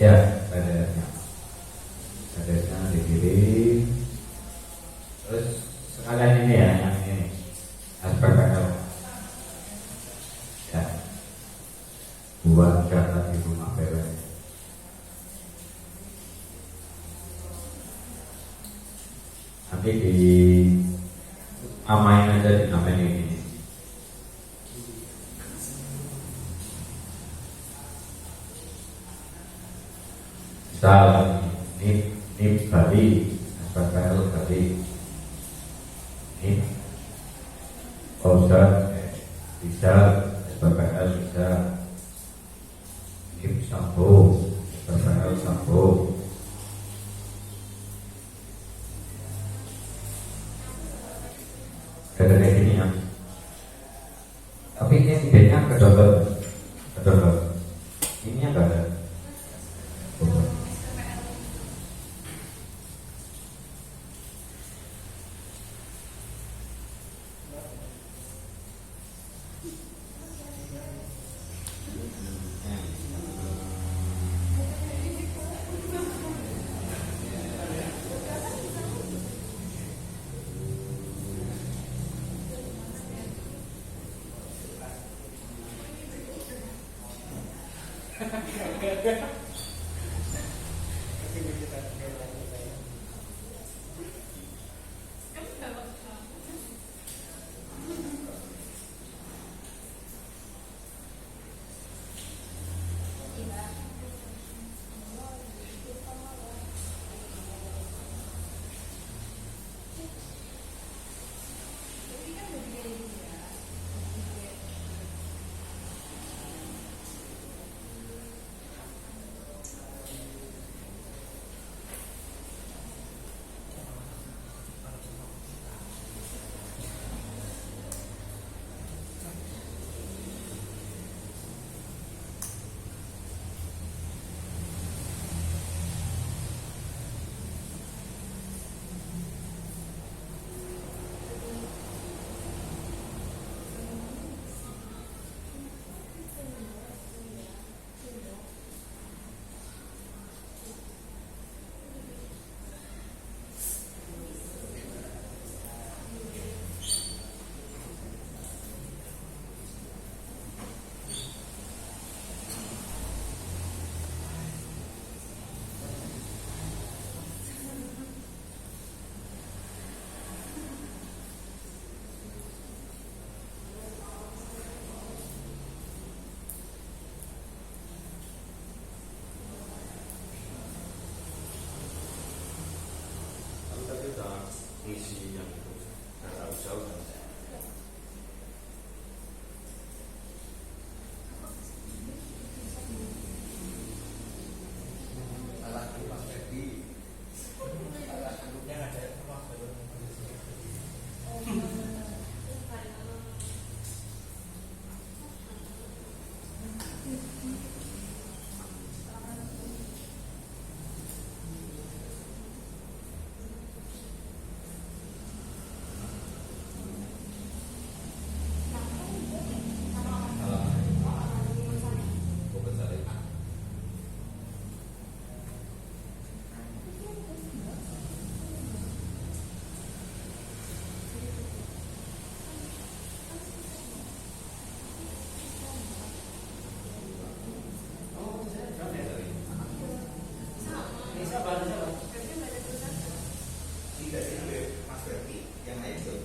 Ya, ada di kiri. Terus sekalian ini ya, yang ini SPPL. Ya, buat catat di rumah PW. Nanti di amain aja di namanya ini. Misal NIP Bali, SPPL Bali, NIP Polsat bisa, SPPL bisa, NIP Sambo, SPPL Sambo. Kayak gini ya. Tapi ini idenya kedodol. Ini yang ada.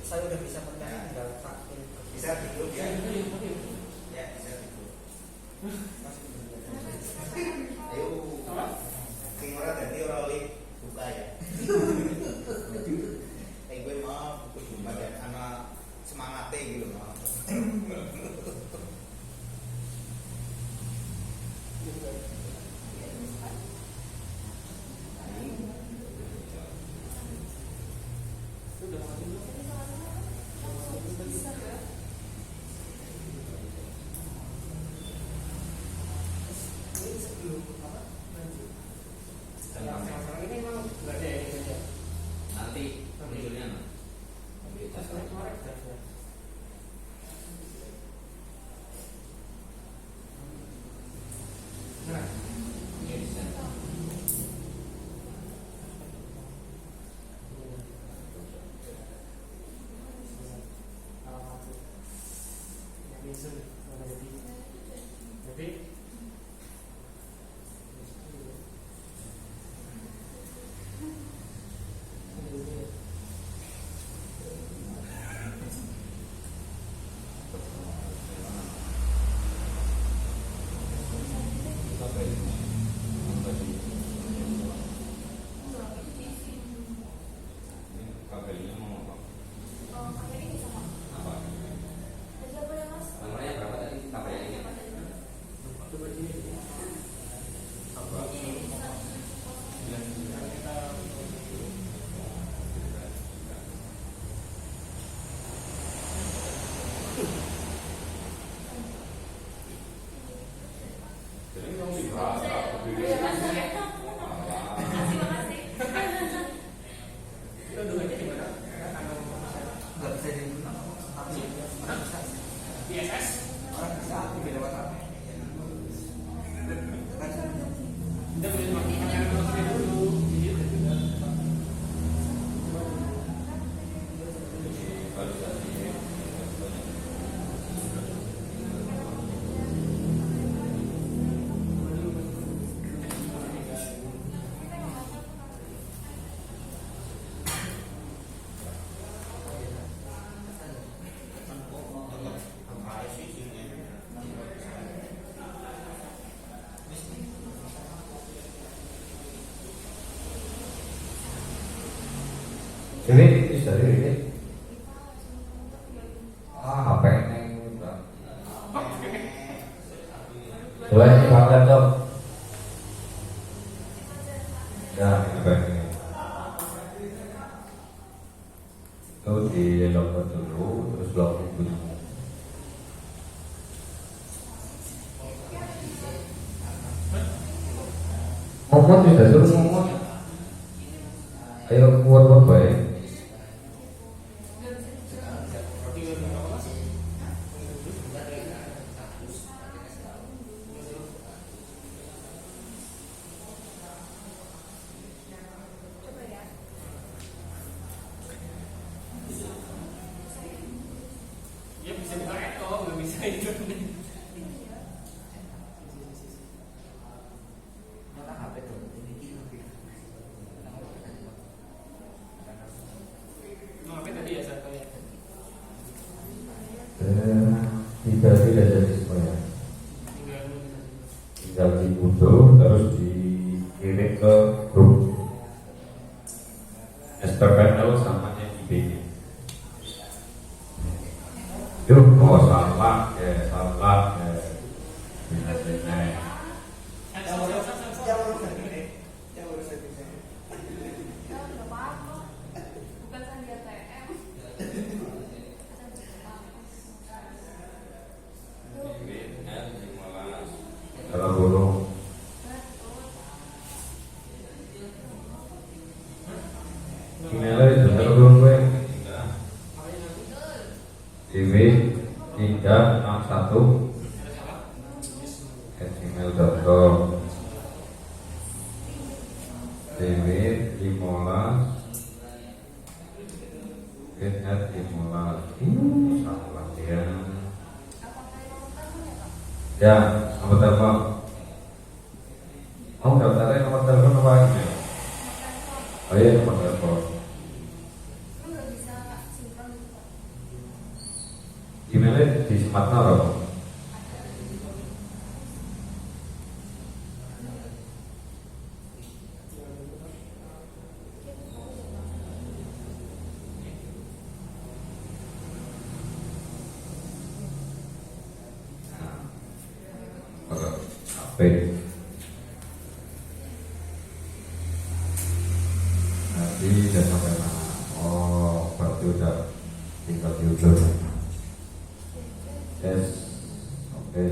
saya udah bisa percaya tinggal takdir. Bisa dulu ya. Itu yang penting. Ya, bisa dulu. Masih Ayo. apa? Sing ora dadi ora oleh buka ya. Gue mau buku Jumat dan anak semangatnya gitu mau. Udah mati dulu. Ini sebelum apa? Lanjut. Sekarang ini memang nggak ada ini aja. Nanti munculnya Kemarin sudah. Nah, ini bisa. jadi Kabelnya mau apa? Apa? Nomornya berapa tadi? Kabel ini? coba ini Apa? Jadi kamu dibahas apa? kita dengannya di mana? Tanggal Nggak bisa digunakan. Tapi orang bisa. ISS. Orang bisa aktif lewat apa? Kita boleh makan dulu. Ini bisa ini. HP neng udah. Coba ini banget dong. Ya, HP ini. Itu di download dulu, terus login dulu. Ngomong sudah suruh ngomong. Ayo keluar baik. Ya bisa dipakai kok, nggak bisa itu. Mau apa tadi ya satu ya? Tidak jadi semuanya. Tinggal dulu. Tinggal diunduh terus dikirim ke grup SPPL sama NIB. Yuk, mau salah ya salah ya. Bina-bina. Kalau burung emailnya itu belum gue TV 361@gmail.com TV 15@15 salah ya. Ya, nomor telepon. Oh, daftarnya nomor telepon apa email? Oh iya, nomor telepon. Gimana di Sumatera apa? Oke. Nanti udah sampai mana? Oh, berarti udah tinggal diukur. Yes, oke.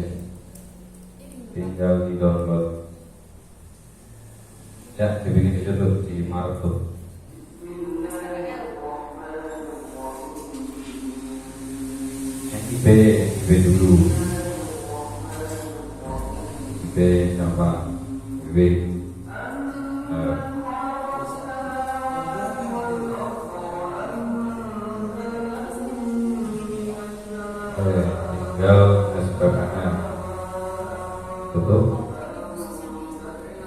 Tinggal di download. Ya, dibikin di YouTube di Maret tuh. NIB dulu. Sama tinggal SPPL tutup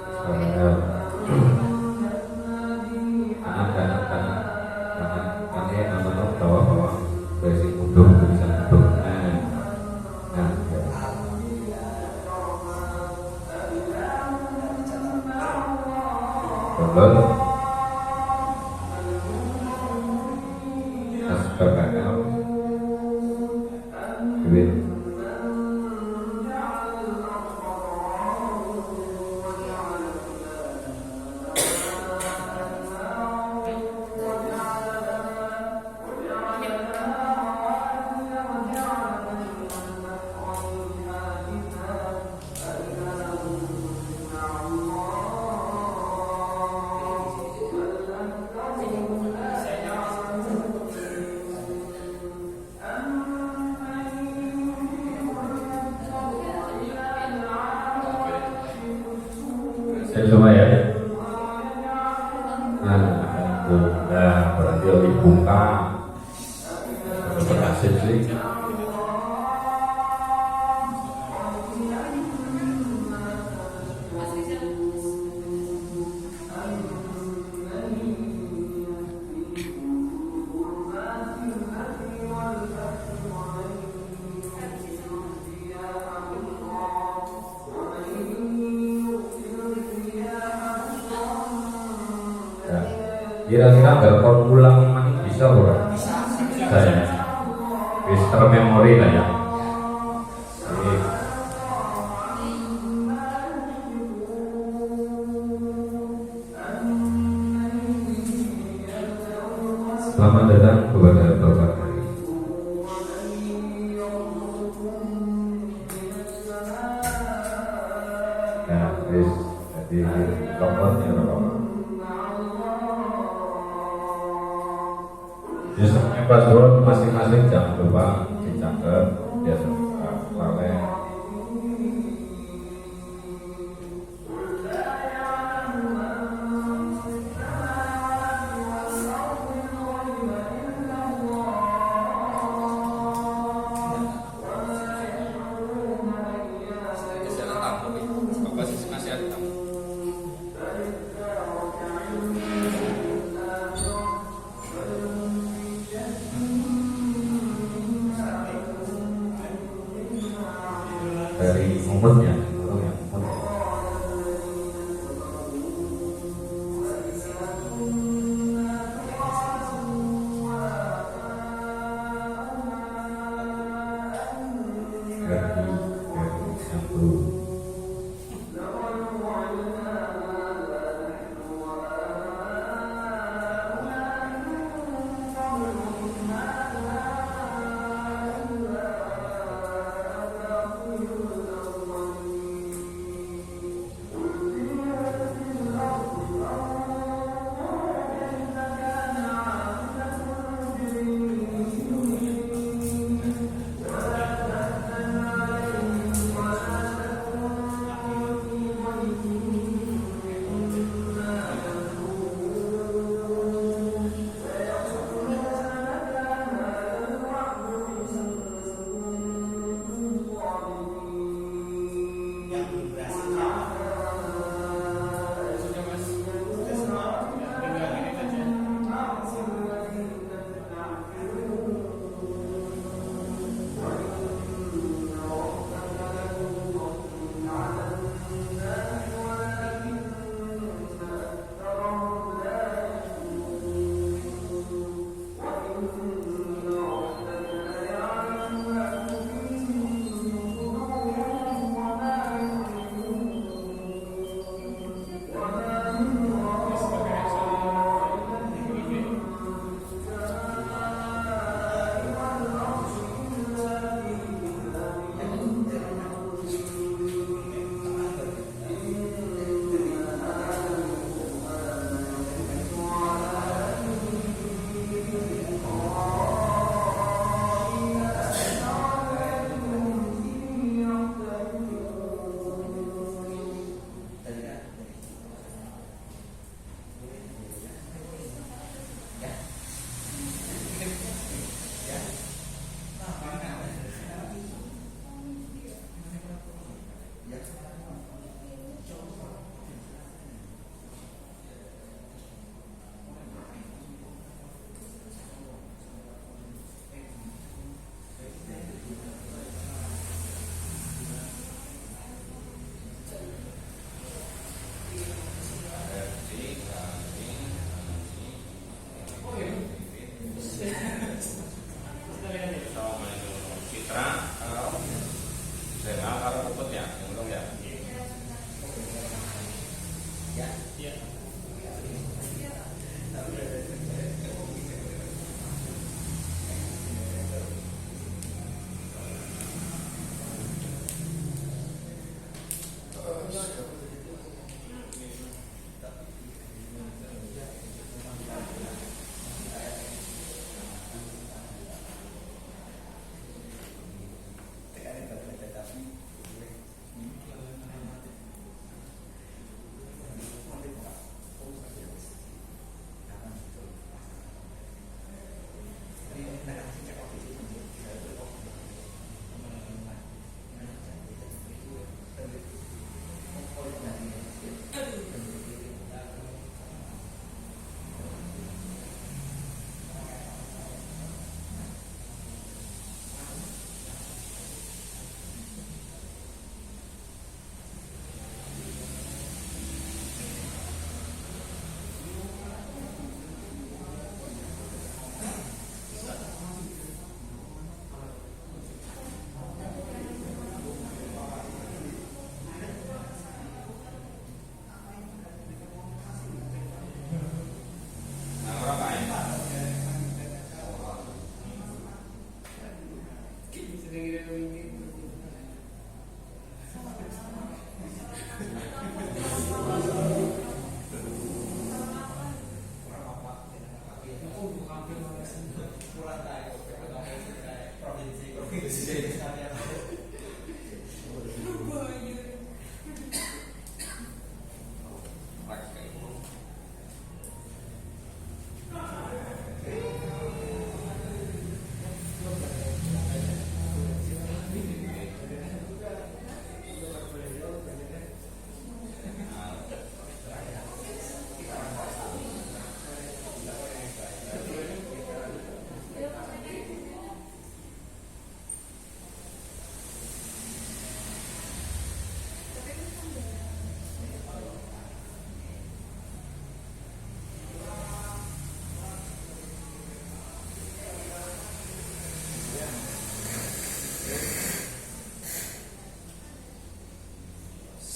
SPPL kanan bawah basic udah bisa udah download SPPL duit semua ya. Nah, berarti lebih buka berhasil sih. Kira-kira kalau ulang mana bisa bukan? Bisa ya. Bisa termemori lah ya. Selamat datang kepada Bapak Hari. Ya, wis jadi tokohnya Bapak. Sistemnya password masing-masing jangan lupa dicatat biar lalai. Dari umumnya,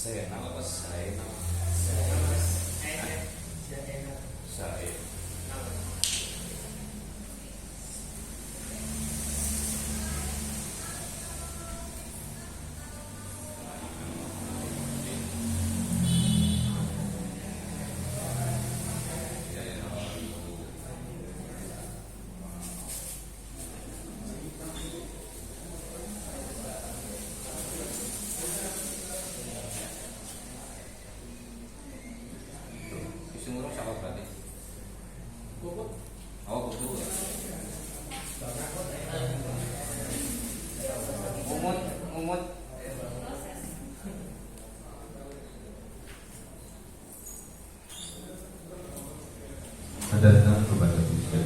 Saya nama saya nama saya. Sumurung siapa berarti? Oh, kuku ya. Umut. Datang kepada Gusti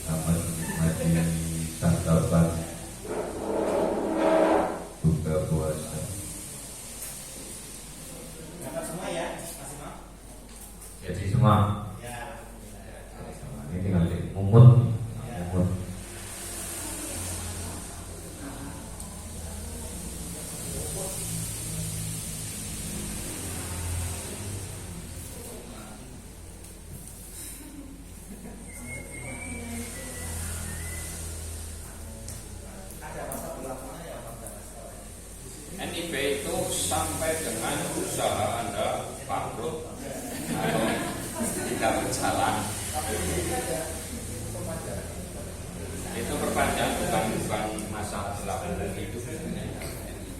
amat menikmati santapan buka puasa. Dapat semua ya, Mas Imam? Jadi semua Ya. ini tinggal dimungut. Ada masa berlakunya ya, Pak? NIP itu sampai dengan usaha Anda bangkrut atau tidak berjalan. Itu perpanjangan bukan masa berlaku hidup. NIP.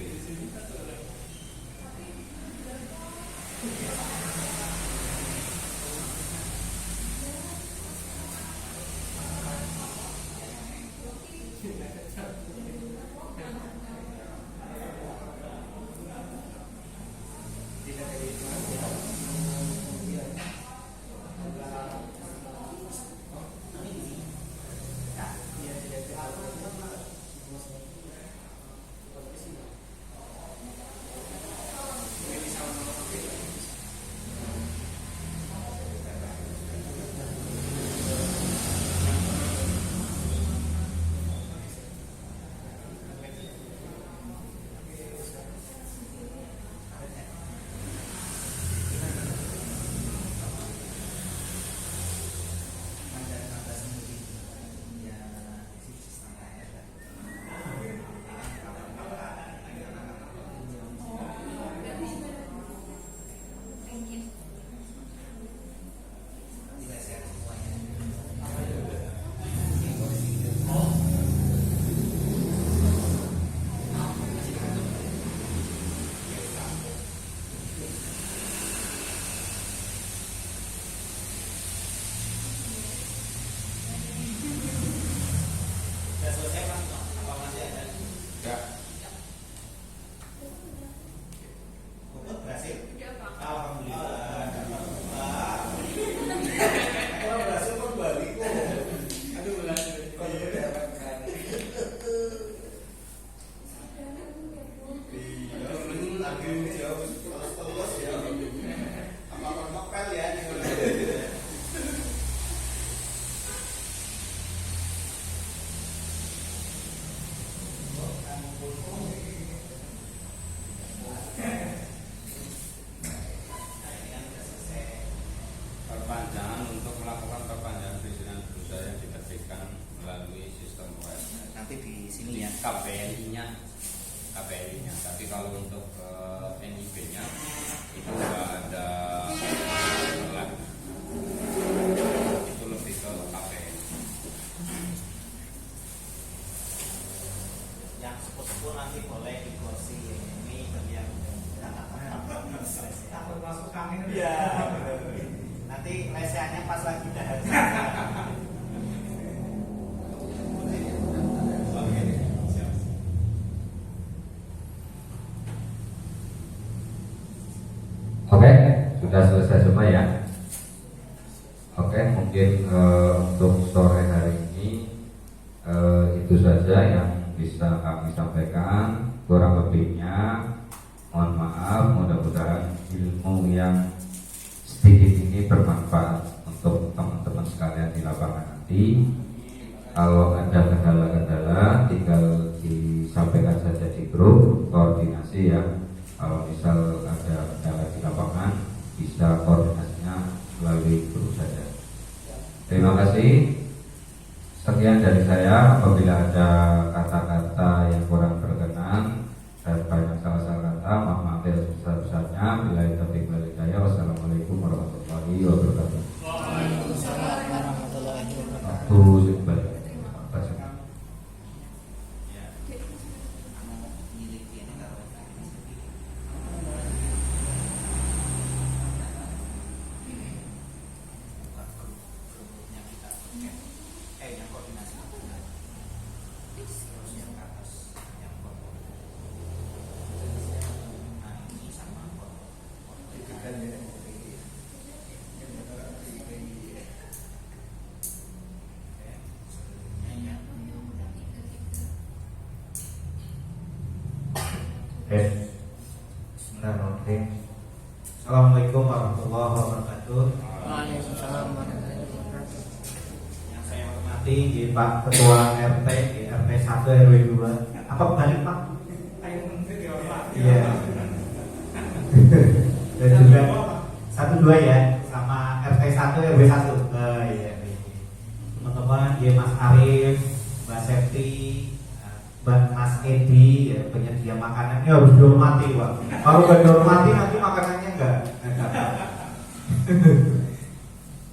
KPLI-nya, tapi kalau untuk NIB-nya itu nggak ada lab. Itu lebih ke KPLI. Yang sepuh-sepuh nanti boleh di kursi ini bagi yang Takut masuk angin. Iya, betul. Nanti lesehannya pas lagi dahar. Oke, siap. Oke, sudah selesai semua ya. Oke, mungkin untuk sore hari ini itu saja yang bisa kami sampaikan. Kurang lebihnya mohon maaf. Mudah-mudahan ilmu yang sedikit ini bermanfaat untuk teman-teman sekalian di lapangan nanti. Kalau ada kendala-kendala tinggal disampaikan saja di grup koordinasi ya. Kalau misal ada kendala di lapangan bisa koordinasinya melalui grup saja. Terima kasih. Sekian dari saya. Apabila ada kata-kata yang kurang berkenan dan banyak salah-salah kata, mohon maaf yang sebesar-besarnya. Bila taufiq wal hidayah. Wassalamualaikum warahmatullahi wabarakatuh. Waalaikumsalam warahmatullahi wabarakatuh. Waktu sebentar. Ya. Miliki ini kalau grupnya kita yang koordinasi terus yang ke atas yang nah ini sama Bismillahirrahmanirrahim. Assalamualaikum warahmatullahi wabarakatuh. Waalaikumsalam warahmatullahi wabarakatuh. yang saya hormati Nanti di Pak Ketua RT, di RT 1 RW 2. Apa balik Pak? Ayo menteri dihormati. Iya. Dan juga 1 2 ya, sama RT 1 RW 1. Iya. Teman-teman, ya Mas Arif, Mbak Septi, Mas Edi, ya, penyedia makanannya harus dihormati Pak. Kalau nggak dihormati nanti makanannya nggak dapat.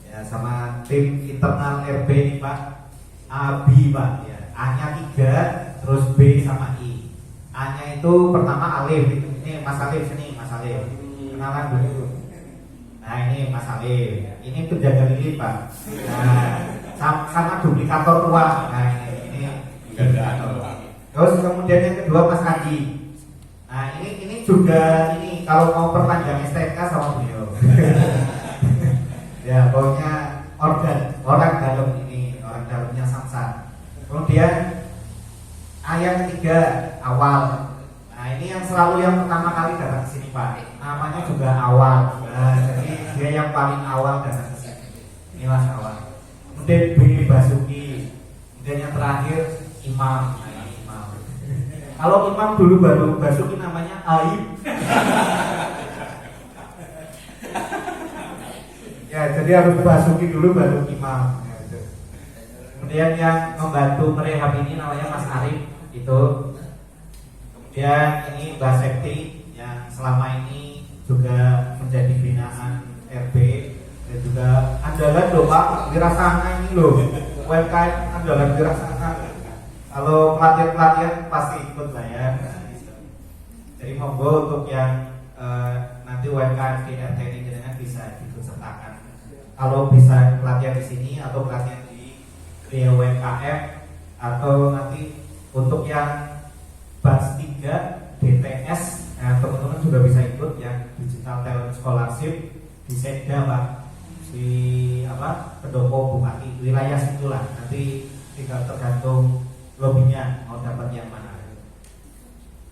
Ya, sama tim internal RB nih Pak, Abi Pak, ya. A-nya 3, terus B sama I. A-nya itu pertama Alif, ini Mas Alif, sini Mas Alif. Kenalan dulu. Nah ini Mas Alif, ini penjaga lilin Pak. Nah, sama duplikator tua. Nah ini. Terus kemudian yang kedua Mas Adi. Nah ini juga ini kalau mau perpanjang STK sama beliau. Ya pokoknya orang dalam ini, orang dalamnya Samsan. Kemudian ayat ketiga awal. Nah ini yang selalu yang pertama kali datang ke sini Pak. Namanya juga awal. Nah, jadi dia yang paling awal datang ke sini. Ini Mas awal. Kemudian B Basuki. Kemudian yang terakhir Imam. Nah, ini Imam. Kalau Imam dulu baru Basuki namanya Aib. Ya jadi harus Basuki dulu baru Imam. Ya, gitu. Kemudian yang membantu merehab ini namanya Mas Arif itu. Kemudian ini Mbak Septi yang selama ini juga menjadi binaan RB dan juga andalan loh Pak Wirasana ini loh, UMKM andalan Wirasana. Kalau pelatihan pasti ikut lah ya. Jadi monggo untuk yang nanti UMKM di RT ini dengan bisa ikut sertakan. Kalau bisa pelatihan di sini atau pelatihan di UMKM atau nanti untuk yang batch 3 DTS, nah, teman-teman juga bisa ikut yang Digital Talent Scholarship di Seda Pak, di apa Pendopo Bupati wilayah situlah. Nanti tinggal tergantung lobbynya mau dapat yang mana.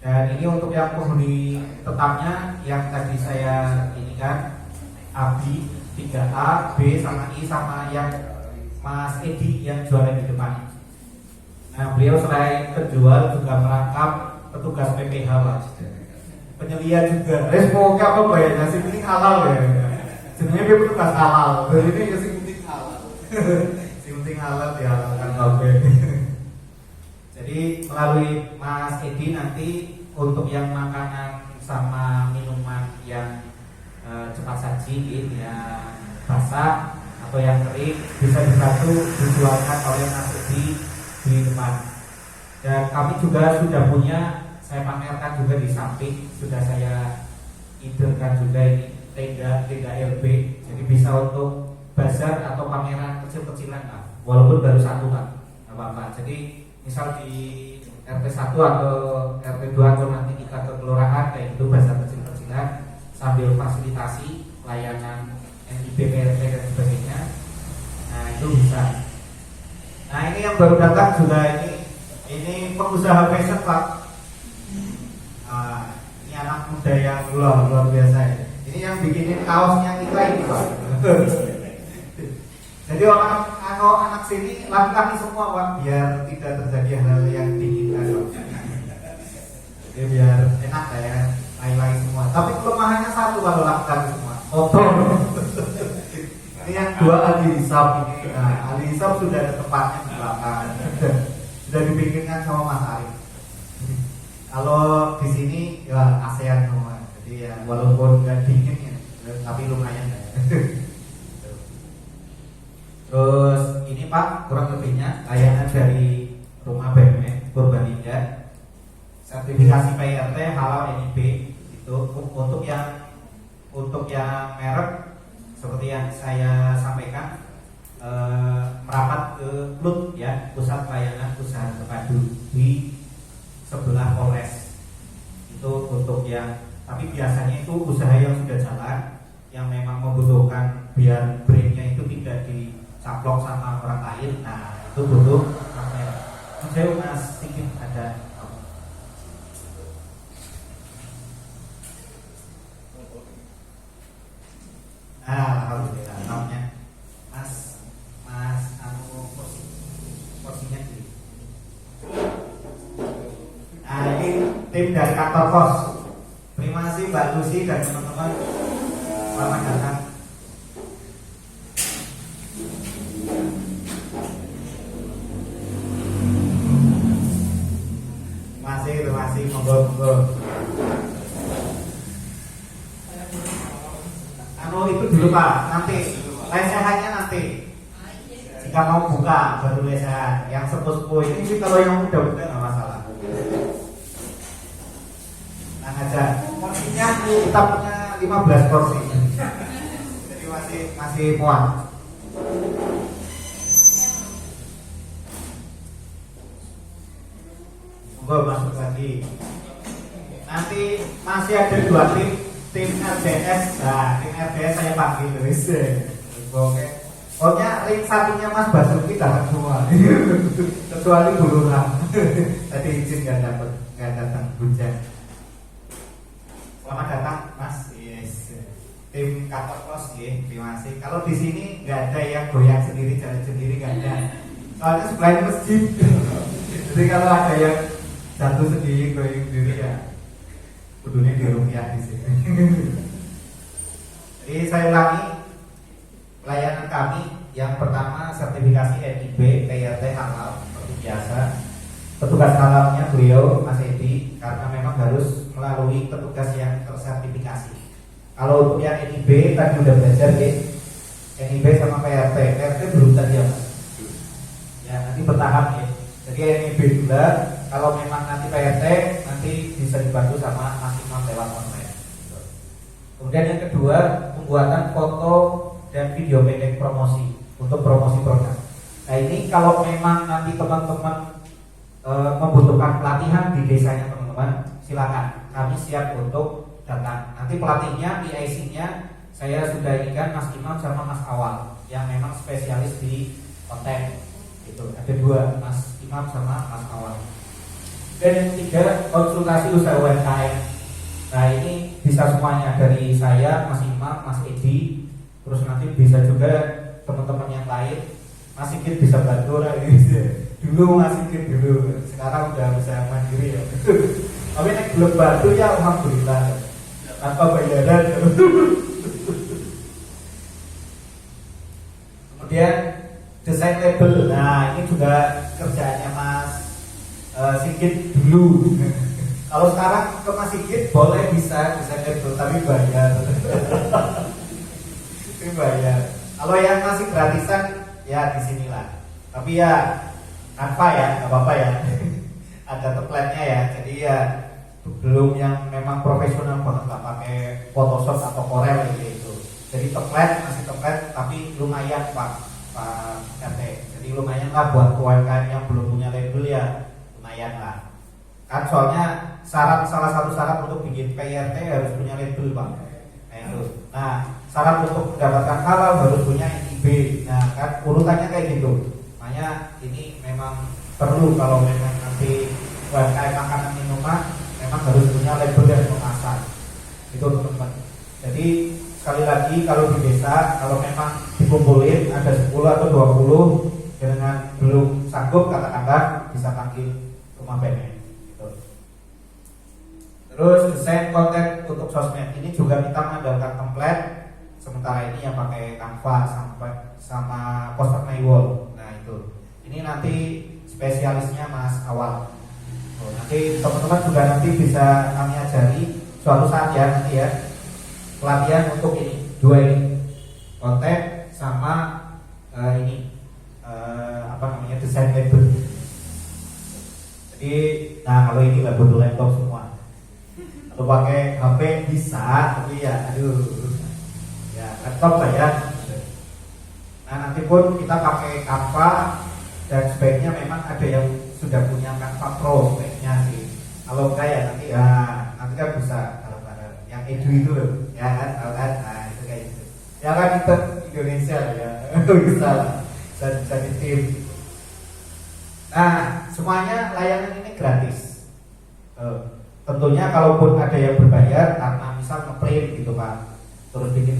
Dan ini untuk yang penghuni tetapnya yang tadi saya ini kan Abi 3A, B sama I sama yang Mas Edi yang jualan di depan. Nah beliau selain penjual juga merangkap petugas PPH Pak, penyelia juga. Resmo apa bayar nasi penting halal ya. Sebenarnya dia petugas halal. Jadi ini nasi penting halal. Si penting halal dihalalkan oke. Jadi Jadi melalui Mas Edi nanti untuk yang makanan sama minuman yang cepat saji, yang basah atau yang kering bisa dibantu dijualkan oleh Mas Edi di depan. Dan kami juga sudah punya, saya pamerkan juga di samping, sudah saya idekan juga ini tenda LB. Jadi bisa untuk bazar atau pameran kecil-kecilan Pak. Walaupun baru satu Pak, nggak apa-apa. Jadi misal di RT 1 atau RT 2 atau nanti kita ke kelurahan kayak itu bazar kecil-kecilan sambil fasilitasi layanan NIB, PRT dan sebagainya. Nah itu bisa. Nah ini yang baru datang juga ini pengusaha fashion Pak. Ini anak muda yang luar biasa ya. Ini yang bikinin kaosnya kita ini Pak. Jadi anak sini lakukan semua Pak biar tidak terjadi hal yang diinginkan Pak. Jadi biar enak ya, lain-lain semua. Tapi kelemahannya satu kalau lakukan semua, kotor. Ini yang dua ahli hisab ini. Nah, ahli hisab sudah ada tempatnya di belakang. Sudah dibikinkan sama Mas Arif. Kalau di sini ya ASEAN semua. Jadi ya walaupun nggak dingin ya, tapi lumayan ya. Terus ini Pak kurang lebihnya layanan dari Rumah BUMN Purbalingga, sertifikasi PRT halal NIB itu untuk yang merek seperti yang saya sampaikan merapat ke PLUT ya, Pusat Pelayanan Usaha Terpadu di sebelah Polres. Itu untuk yang, tapi biasanya itu usaha yang sudah jalan yang memang membutuhkan biar brandnya itu tidak dicaplok sama orang lain. Nah itu butuh kamera. Saya Mas sedikit ada. Alhamdulillah namanya Mas porsinya gini. Nah ini tim dari kantor pos. Terima kasih Mbak Lucy dan teman-teman. Selamat datang. Terima kasih, monggo. Itu dulu Pak, nanti lesehannya nanti. Jika mau buka baru lesehan. Yang sepuh-sepuh ini sih kalau yang muda-muda nggak masalah. Nah aja, porsinya kita punya 15 porsi. Jadi masih muat. Monggo masuk lagi. Nanti masih ada 2 tim RDS. Nah, tim RDS saya panggil terus. Oke. Pokoknya ring satunya Mas Basuki datang semua. Kecuali Bu Lurah. Tadi izin nggak datang hujan. Selamat datang Mas. Yes. Tim kantor pos ya, terima kasih. Kalau di sini nggak ada yang goyang sendiri, jalan sendiri nggak ada. Soalnya sebelahnya masjid. Jadi kalau ada yang jatuh sendiri, goyang sendiri ya kudunya di rupiah di sini. Jadi saya ulangi pelayanan kami yang pertama sertifikasi NIB PRT halal seperti biasa. Petugas halalnya beliau Mas Edi karena memang harus melalui petugas yang tersertifikasi. Kalau untuk yang NIB tadi udah belajar ya, NIB sama PRT belum tadi ya Mas. Ya nanti bertahap ya. Jadi NIB juga kalau memang nanti PRT nanti bisa dibantu sama Mas Imam lewat online. Kemudian yang kedua pembuatan foto dan video pendek promosi untuk promosi produk. Nah ini kalau memang nanti teman-teman membutuhkan pelatihan di desanya teman-teman, silakan kami siap untuk datang. Nanti pelatihnya, PIC-nya saya sudah inikan Mas Imam sama Mas Awal yang memang spesialis di konten. Itu ada 2 Mas Imam sama Mas Awal. Dan yang ketiga konsultasi usaha UMKM. Nah ini bisa semuanya dari saya, Mas Imam, Mas Edi. Terus nanti bisa juga teman-teman yang lain. Mas Sigit bisa bantu lah dulu Mas Sigit dulu. Sekarang udah bisa mandiri ya. Tapi nek belum bantu ya alhamdulillah. Tanpa bayaran. Kemudian desain label. Nah ini juga kerjaannya Mas Sigit dulu. Kalau sekarang ke Mas Sigit boleh bisa label tapi bayar. Tapi bayar. Kalau yang masih gratisan ya di sinilah. Tapi ya tanpa ya, nggak apa-apa ya. Ada templatenya ya. Jadi ya belum yang memang profesional banget, nggak pakai Photoshop atau Corel gitu. Jadi masih template tapi lumayan Pak RT. Jadi lumayan lah buat UMKM yang belum punya label ya, lumayan lah. Kan soalnya salah satu syarat untuk bikin PIRT harus punya label Pak. Nah itu. Nah syarat untuk mendapatkan halal harus punya NIB. Nah kan urutannya kayak gitu. Makanya ini memang perlu kalau memang nanti UMKM makanan minuman memang harus punya label dan kemasan. Itu teman-teman. Jadi sekali lagi kalau di desa kalau memang dikumpulin ada 10 atau 20 dengan belum sanggup katakanlah bisa panggil rumah BMN gitu. Terus desain konten untuk sosmed ini juga kita mengandalkan template. Sementara ini yang pakai Canva sama poster Maywall. Nah itu. Ini nanti spesialisnya Mas Awal. Nanti teman-teman juga nanti bisa kami ajari suatu saat ya nanti ya pelatihan untuk ini dua ini konten sama ini desain label. Jadi nah kalau ini lah butuh laptop semua. Kalau pakai HP bisa tapi ya ya laptop saja. Nah nanti pun kita pakai Canva dan sebaiknya memang ada yang sudah punya Canva Pro speknya sih. Kalau enggak ya nanti kan bisa kalau ada yang edu itu loh, ya kan, nah itu kayak gitu. Ya kan itu Indonesia ya, bisa di tim. Nah semuanya layanan ini gratis. Tentunya kalaupun ada yang berbayar karena misal ngeprint gitu Pak, terus bikin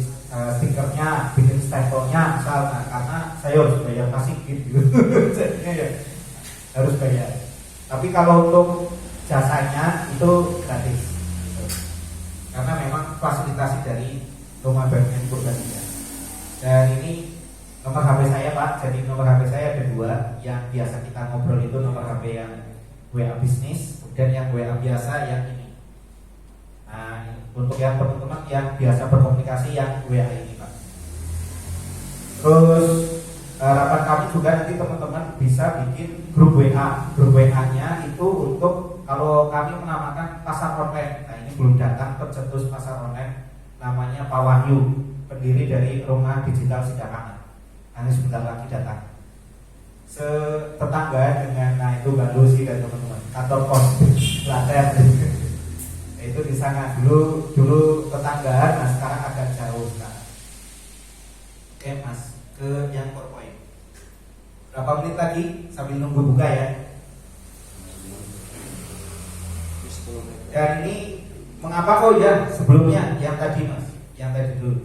stikernya, bikin stempelnya misalnya, karena saya harus bayar masih gitu, jadinya ya harus bayar. Tapi kalau untuk jasanya itu gratis, karena memang fasilitasi dari Rumah BMN Purbalingga. Dan ini nomor HP saya Pak, jadi nomor HP saya ada 2, yang biasa kita ngobrol itu nomor HP yang WA bisnis, dan yang WA biasa yang ini. Nah, untuk yang teman-teman yang biasa berkomunikasi yang WA ini Pak. Terus harapan kami juga nanti teman-teman bisa bikin grup WA. Grup WA-nya itu untuk kalau kami menamakan pasar online. Nah ini belum datang tercetus pasar online, namanya Pak Wahyu, pendiri dari Rumah Digital Sidakangan. Nanti sebentar lagi datang. Setetangga dengan nah itu Mbak Lucy dan teman-teman kantor pos Klaten. Itu di sana dulu tetanggaan, nah sekarang agak jauh sekarang. Oke Mas, ke yang PowerPoint. Berapa menit lagi sambil nunggu buka ya? Dan ini mengapa kok ya sebelumnya yang tadi Mas, yang tadi dulu.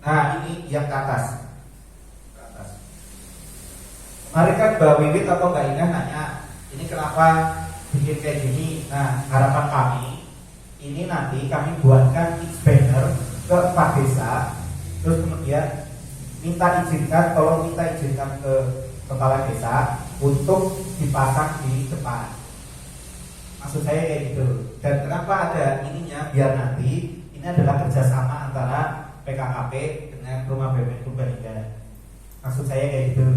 Nah ini yang ke atas. Kemarin kan Mbak Wiwit atau Mbak Indah nanya, ini kenapa bikin kayak gini? Nah harapan kami ini nanti kami buatkan banner ke Pak Desa, terus kemudian minta izinkan ke kepala desa untuk dipasang di depan. Maksud saya kayak gitu. Dan kenapa ada ininya? Biar nanti ini adalah kerjasama antara PKKP dengan Rumah BMN Purbalingga. Maksud saya kayak gitu.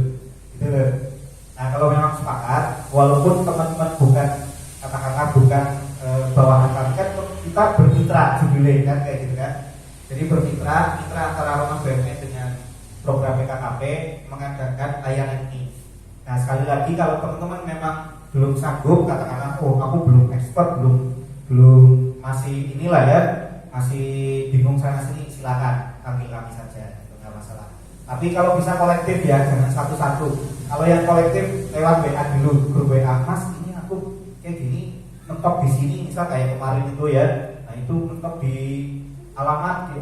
Gitu. Nah kalau memang sepakat, walaupun teman-teman bukan katakanlah bukan bawahan kami, kan kita bermitra judulnya kan kayak gitu kan. Jadi bermitra antara Rumah BMN dengan program PKKP mengadakan layanan ini. Nah sekali lagi kalau teman-teman memang belum sanggup, katakanlah aku belum expert, belum masih inilah ya, masih bingung sana sini, silakan panggil kami saja, itu nggak masalah. Tapi kalau bisa kolektif ya, jangan satu-satu. Kalau yang kolektif lewat WA dulu, grup WA, Mas ini aku kayak gini, mentok di sini, misal kayak kemarin itu ya, nah itu mentok di alamat di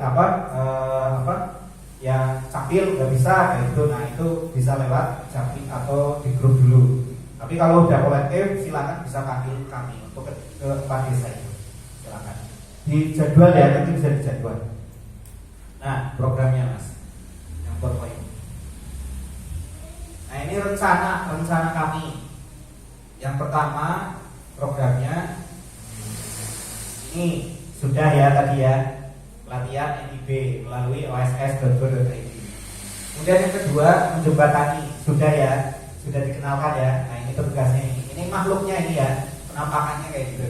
yang capil nggak bisa kayak gitu. Nah itu bisa lewat capil atau di grup dulu. Tapi kalau udah kolektif silakan bisa panggil kami untuk ke Pak Desa itu. Silakan. Di jadwal ya, nanti bisa dijadwal. Nah programnya Mas, yang PowerPoint. Nah ini rencana kami. Yang pertama programnya ini sudah ya tadi ya, pelatihan NIB melalui oss.go.id. Kemudian yang kedua menjembatani, sudah ya, sudah dikenalkan ya. Nah ini tugasnya ini makhluknya ini ya, penampakannya kayak gitu.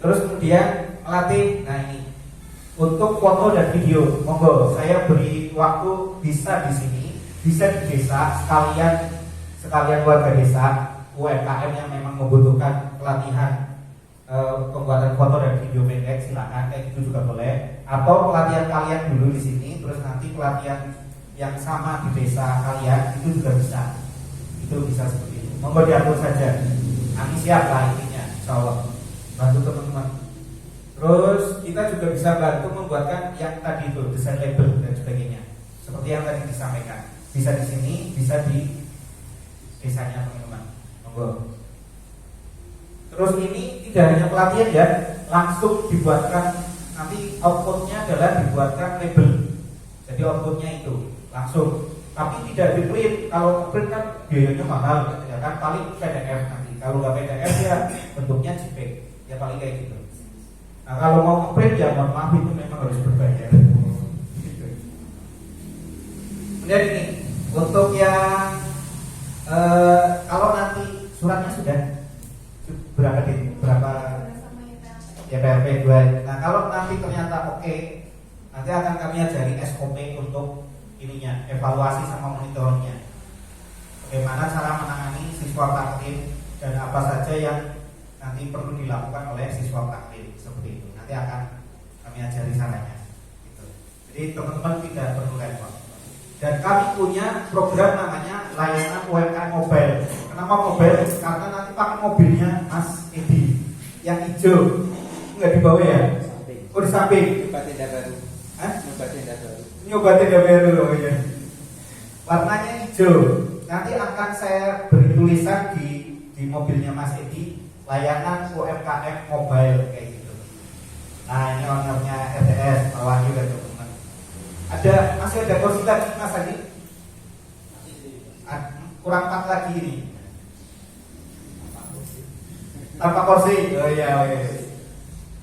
Terus kemudian melatih, nah ini untuk foto dan video, monggo saya beri waktu bisa di sini, bisa di desa, sekalian warga desa UMKM yang memang membutuhkan pelatihan pembuatan foto dan video pendek, silakan kayak gitu juga boleh. Atau pelatihan kalian dulu di sini, terus nanti pelatihan yang sama di desa kalian itu juga bisa. Itu bisa seperti itu. Monggo diatur saja. Kami siap lah intinya, insya Allah. Bantu teman-teman. Terus kita juga bisa bantu membuatkan yang tadi itu desain label dan sebagainya. Seperti yang tadi disampaikan. Bisa di sini, bisa di desanya teman-teman. Monggo. Terus ini tidak hanya pelatihan ya, langsung dibuatkan, nanti outputnya adalah dibuatkan label. Jadi outputnya itu langsung, tapi tidak di print. Kalau print kan biayanya mahal, ya kan, paling PDF nanti. Kalau nggak PDF ya bentuknya JPEG, ya paling kayak gitu. Nah kalau mau nge-print ya mohon maaf itu memang harus berbayar. Kemudian ini untuk yang kalau nanti suratnya sudah berapa ya PRP 2. Nah kalau nanti ternyata oke, nanti akan kami ajari SOP untuk ininya, evaluasi sama monitoringnya. Bagaimana cara menangani siswa taklim dan apa saja yang nanti perlu dilakukan oleh siswa taklim seperti itu. Nanti akan kami ajari caranya. Gitu. Jadi teman-teman tidak perlu repot. Dan kami punya program namanya layanan UMKM Mobile. Kenapa mobile? Karena nanti pakai mobilnya Mas Edi yang hijau, nggak di bawah ya? Oh di samping. Nyoba tenda baru. Hah? Nyoba tenda baru. Nyoba tenda baru loh ya. Warnanya hijau. Nanti akan saya beri tulisan di mobilnya Mas Edi, layanan UMKM Mobile kayak gitu. Nah ini ownernya RTS, Pak Wahyu dan teman-teman. Masih ada kursi lagi Mas Adi? Kurang 4 lagi ini. Tanpa kursi. Oh iya.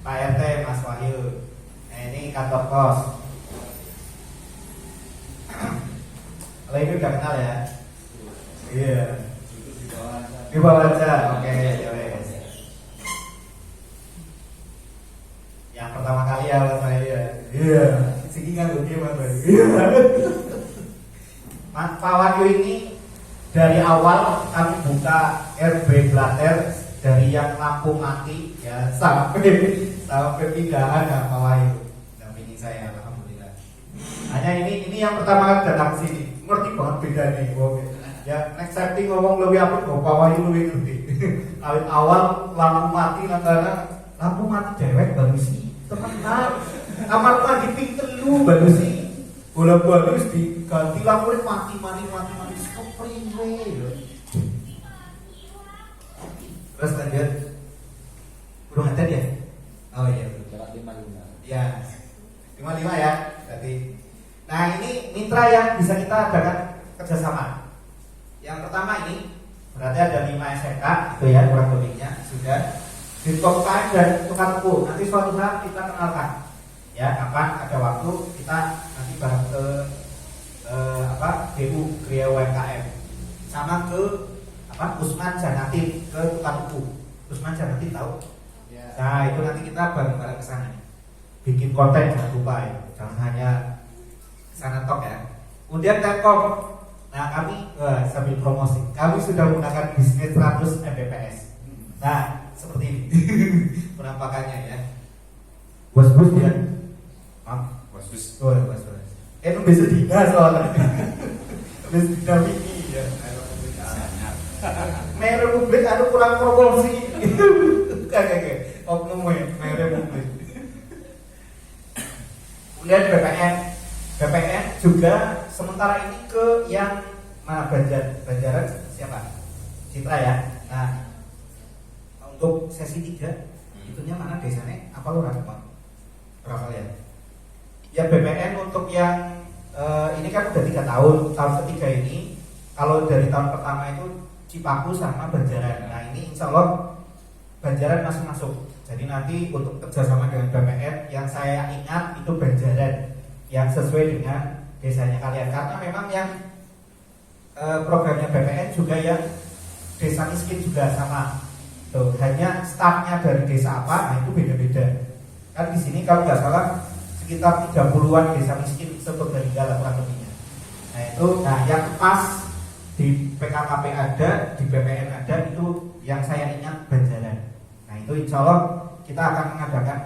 Pak RT, Mas Wahyu. Nah ini kantor kos. Kalau ini udah kenal ya? Iya. Di bawah aja. Oke. Yang pertama kali ya saya. Iya. Sini kan gue gimana? Iya. Pak Wahyu ini dari awal kami buka RB Blater dari yang lampu mati ya sampai pindahan ya Pak Wahyu dampingi saya, alhamdulillah. Hanya ini yang pertama kali datang sini, ngerti banget beda nih. Ya next setting ngomong lebih apa kok Pak Wahyu lebih ngerti. Awal lampu mati karena lampu mati dewek bagus sih. Teman-teman, kamar mandi pink telu bagus sih. Bola bagus diganti lampu mati spring. Terus lanjut. Belum ada ya? Oh iya, Jarak 55. ya 55 ya berarti. Nah ini mitra yang bisa kita adakan kerjasama. Yang pertama ini berarti ada 5 SMK itu ya kurang lebihnya sudah di top time dan tukar tuku. Nanti suatu saat kita kenalkan ya kapan ada waktu kita nanti bareng ke DU Kriya UMKM sama ke Usman Janatin ke tukar tuku. Usman Janatin tahu? Ya. Nah itu nanti kita bareng-bareng ke sana. Bikin konten jangan lupa ya. Jangan hanya sana tok ya. Kemudian Telkom. Nah kami sambil promosi. Kami sudah menggunakan bisnis 100 Mbps. Nah seperti ini penampakannya ya. Bos-bos ya. Bos. Oh bos. Itu bisa dihina soalnya. Bisa didampingi ya. Mayor Republik ada kurang proporsi. Kayak oknum ya, Mayor Republik. Kemudian BPN juga sementara ini ke yang mana Banjaran siapa? Citra ya. Nah untuk sesi 3 itunya mana desanya? Apa lu berapa ya? Ya BPN untuk yang ini kan udah 3 tahun ketiga ini Kalau dari tahun pertama itu Cipaku sama Banjaran. Nah ini insya Allah Banjaran masih masuk. Jadi nanti untuk kerjasama dengan BPN yang saya ingat itu Banjaran yang sesuai dengan desanya kalian. Karena memang yang programnya BPN juga yang desa miskin juga sama. Tuh, hanya startnya dari desa apa, nah itu beda-beda. Kan di sini kalau nggak salah sekitar 30-an desa miskin se-Purbalingga kurang lebihnya. Nah itu, yang pas di PKKP ada, di BPN ada, itu yang saya ingat Banjaran. Nah itu insya Allah kita akan mengadakan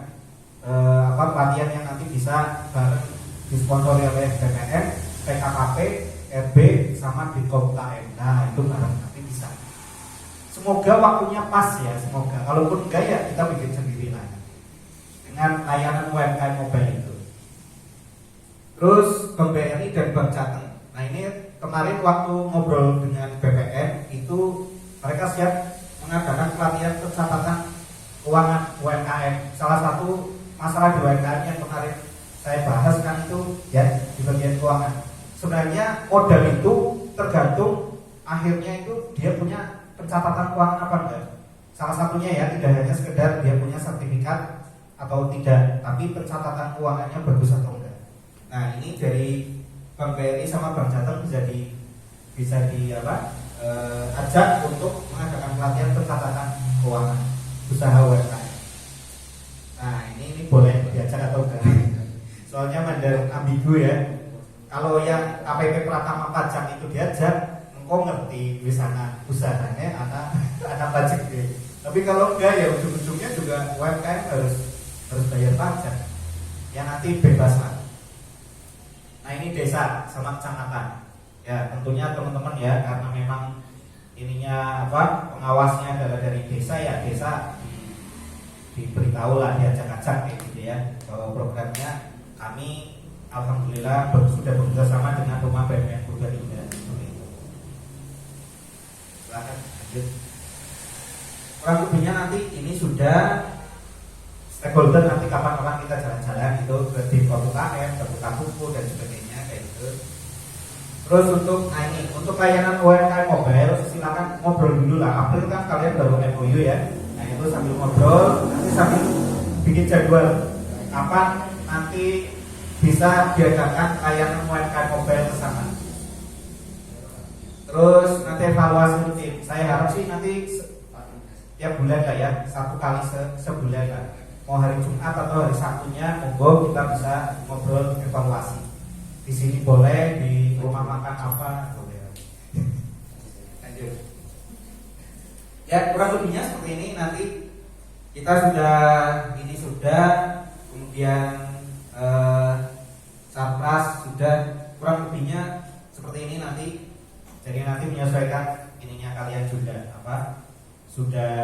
pelatihan yang nanti bisa bareng disponsori oleh BPN, PKKP, RB, sama Dikom KM. Nah itu bareng nanti bisa. Semoga waktunya pas ya, semoga. Kalaupun enggak ya kita bikin sendiri lah dengan layanan UMKM mobile itu. Terus Bank BRI dan Bank Jateng. Nah ini kemarin waktu ngobrol dengan BPN itu mereka siap mengadakan pelatihan pencatatan keuangan UMKM. Salah satu masalah di UMKM yang kemarin saya bahas kan itu ya di bagian keuangan. Sebenarnya modal itu tergantung akhirnya itu dia punya pencatatan keuangan apa enggak. Salah satunya ya tidak hanya sekedar dia punya sertifikat atau tidak, tapi pencatatan keuangannya bagus atau enggak. Nah ini dari Bank BRI sama Bank Jateng bisa ajak untuk mengadakan pelatihan pencatatan keuangan usaha UMKM. Nah ini boleh diajak atau enggak? Soalnya mandar ambigu ya. Kalau yang KPP Pratama Pajak itu diajak, engkau ngerti wisana usahanya anak pajak gitu. Tapi kalau enggak ya ujung-ujungnya juga UMKM harus bayar pajak. Ya nanti bebas lah. Nah ini desa sama kecamatan. Ya tentunya teman-teman ya karena memang ininya pengawasnya adalah dari desa ya desa diberitahu lah diajak-ajak gitu ya bahwa programnya kami alhamdulillah sudah bekerja sama dengan Rumah BPN Purbalingga. Silakan lanjut. Kurang lebihnya nanti ini sudah stakeholder nanti kapan-kapan kita jalan-jalan itu ke tim UMKM, terbuka buku dan sebagainya kayak gitu. Terus untuk untuk layanan UMKM mobile silakan ngobrol dulu lah. April kan kalian baru MOU ya. Nah itu sambil ngobrol nanti sambil bikin jadwal kapan nanti bisa diadakan layanan UMKM mobile bersama. Terus nanti evaluasi rutin. Saya harap sih nanti tiap bulan lah ya, satu kali sebulan lah. Mau hari Jumat atau hari Sabtunya, monggo kita bisa ngobrol evaluasi. Di sini boleh, di rumah makan apa boleh. Lanjut. Ya kurang lebihnya seperti ini. Nanti kita sudah kemudian Sarpras sudah kurang lebihnya seperti ini nanti. Jadi nanti menyesuaikan ininya kalian juga sudah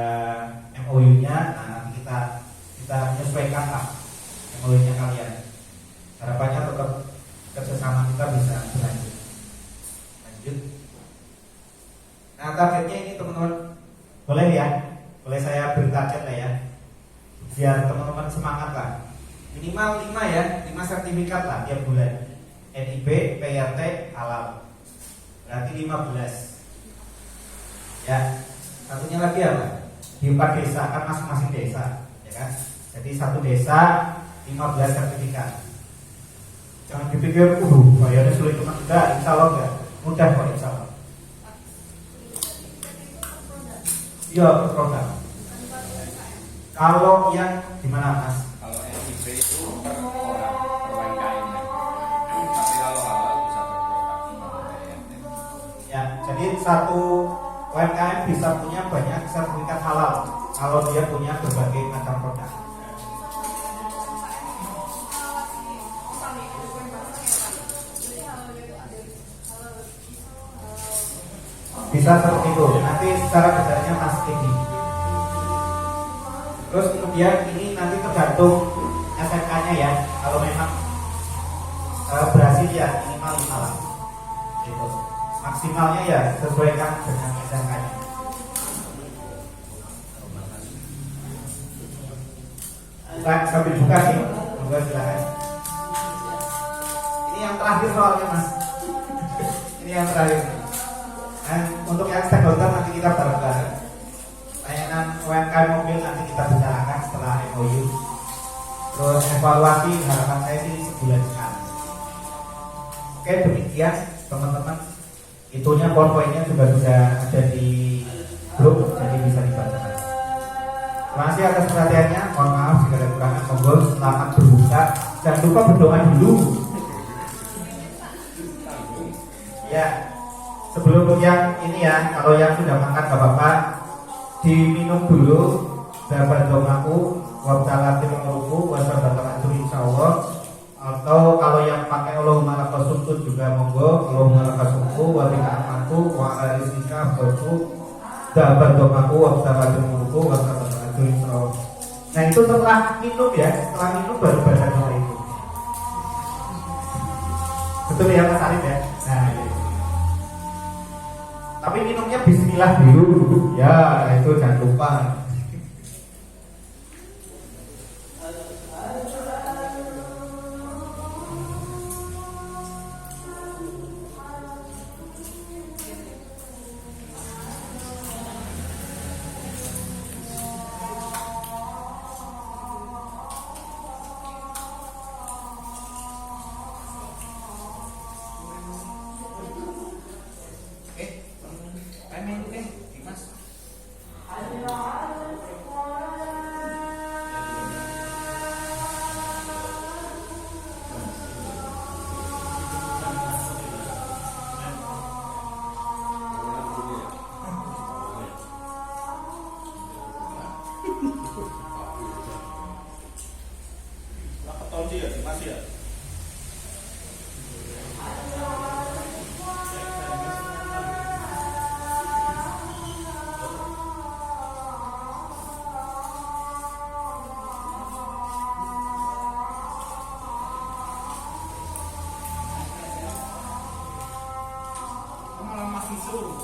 MOU-nya. Nah nanti kita menyesuaikan lah MOU-nya kalian. Harapannya tetap kerjasama kita bisa berlanjut. Nah targetnya ini teman-teman boleh ya, boleh saya beri target lah ya, biar teman-teman semangat lah. Minimal 5 ya, 5 sertifikat lah tiap bulan. NIB, PRT, halal. Berarti 15. Ya, satunya lagi apa? Di 4 desa kan masing-masing desa, ya kan? Jadi satu desa 15 sertifikat. Jangan dipikir, bayarnya sulit teman enggak, insya Allah enggak. Mudah kok insya Allah. Iya, per program. Kalau yang gimana Mas? Kalau NIB itu per orang, per UMKM. Tapi kalau halal bisa per program. Ya, jadi satu UMKM bisa punya banyak sertifikat halal kalau dia punya berbagai macam produk. Bisa seperti itu. Nanti secara detailnya Mas tinggi. Terus kemudian ini nanti tergantung SMK-nya ya. Kalau memang berhasil ya minimal 5 lah. Gitu. Maksimalnya ya sesuaikan dengan SMK-nya. Sambil buka sih, semoga silakan. Ini yang terakhir soalnya Mas. Ini yang terakhir. Dan untuk yang stakeholder nanti kita bareng-bareng. Layanan UMKM mobil nanti kita bicarakan setelah MOU. Terus evaluasi harapan saya sih sebulan sekali. Oke, demikian teman-teman. Itunya poin-poinnya juga sudah ada di grup, jadi bisa dibaca. Terima kasih atas perhatiannya. Mohon maaf jika ada kekurangan. Monggo selamat berbuka. Jangan lupa berdoa dulu. Ya, sebelum yang ini ya, kalau yang sudah makan bapak-bapak diminum dulu. Sahabat doaku, wabtalati menguruku, wassalamualaikum insyaallah. Atau kalau yang pakai Allahumma lakal sumtu juga monggo, Allahumma lakal sumtu, wabika amaku, wa ala rizika abdoku, sahabat doaku, wabtalati menguruku, wassalamualaikum insyaallah. Nah itu setelah minum ya, setelah minum baru baca doa itu. Betul ya Mas Arif ya? Nah gitu. Tapi minumnya bismillah dulu. Ya, itu jangan lupa. Tonji ya, Dimas ya. Malah masih suruh.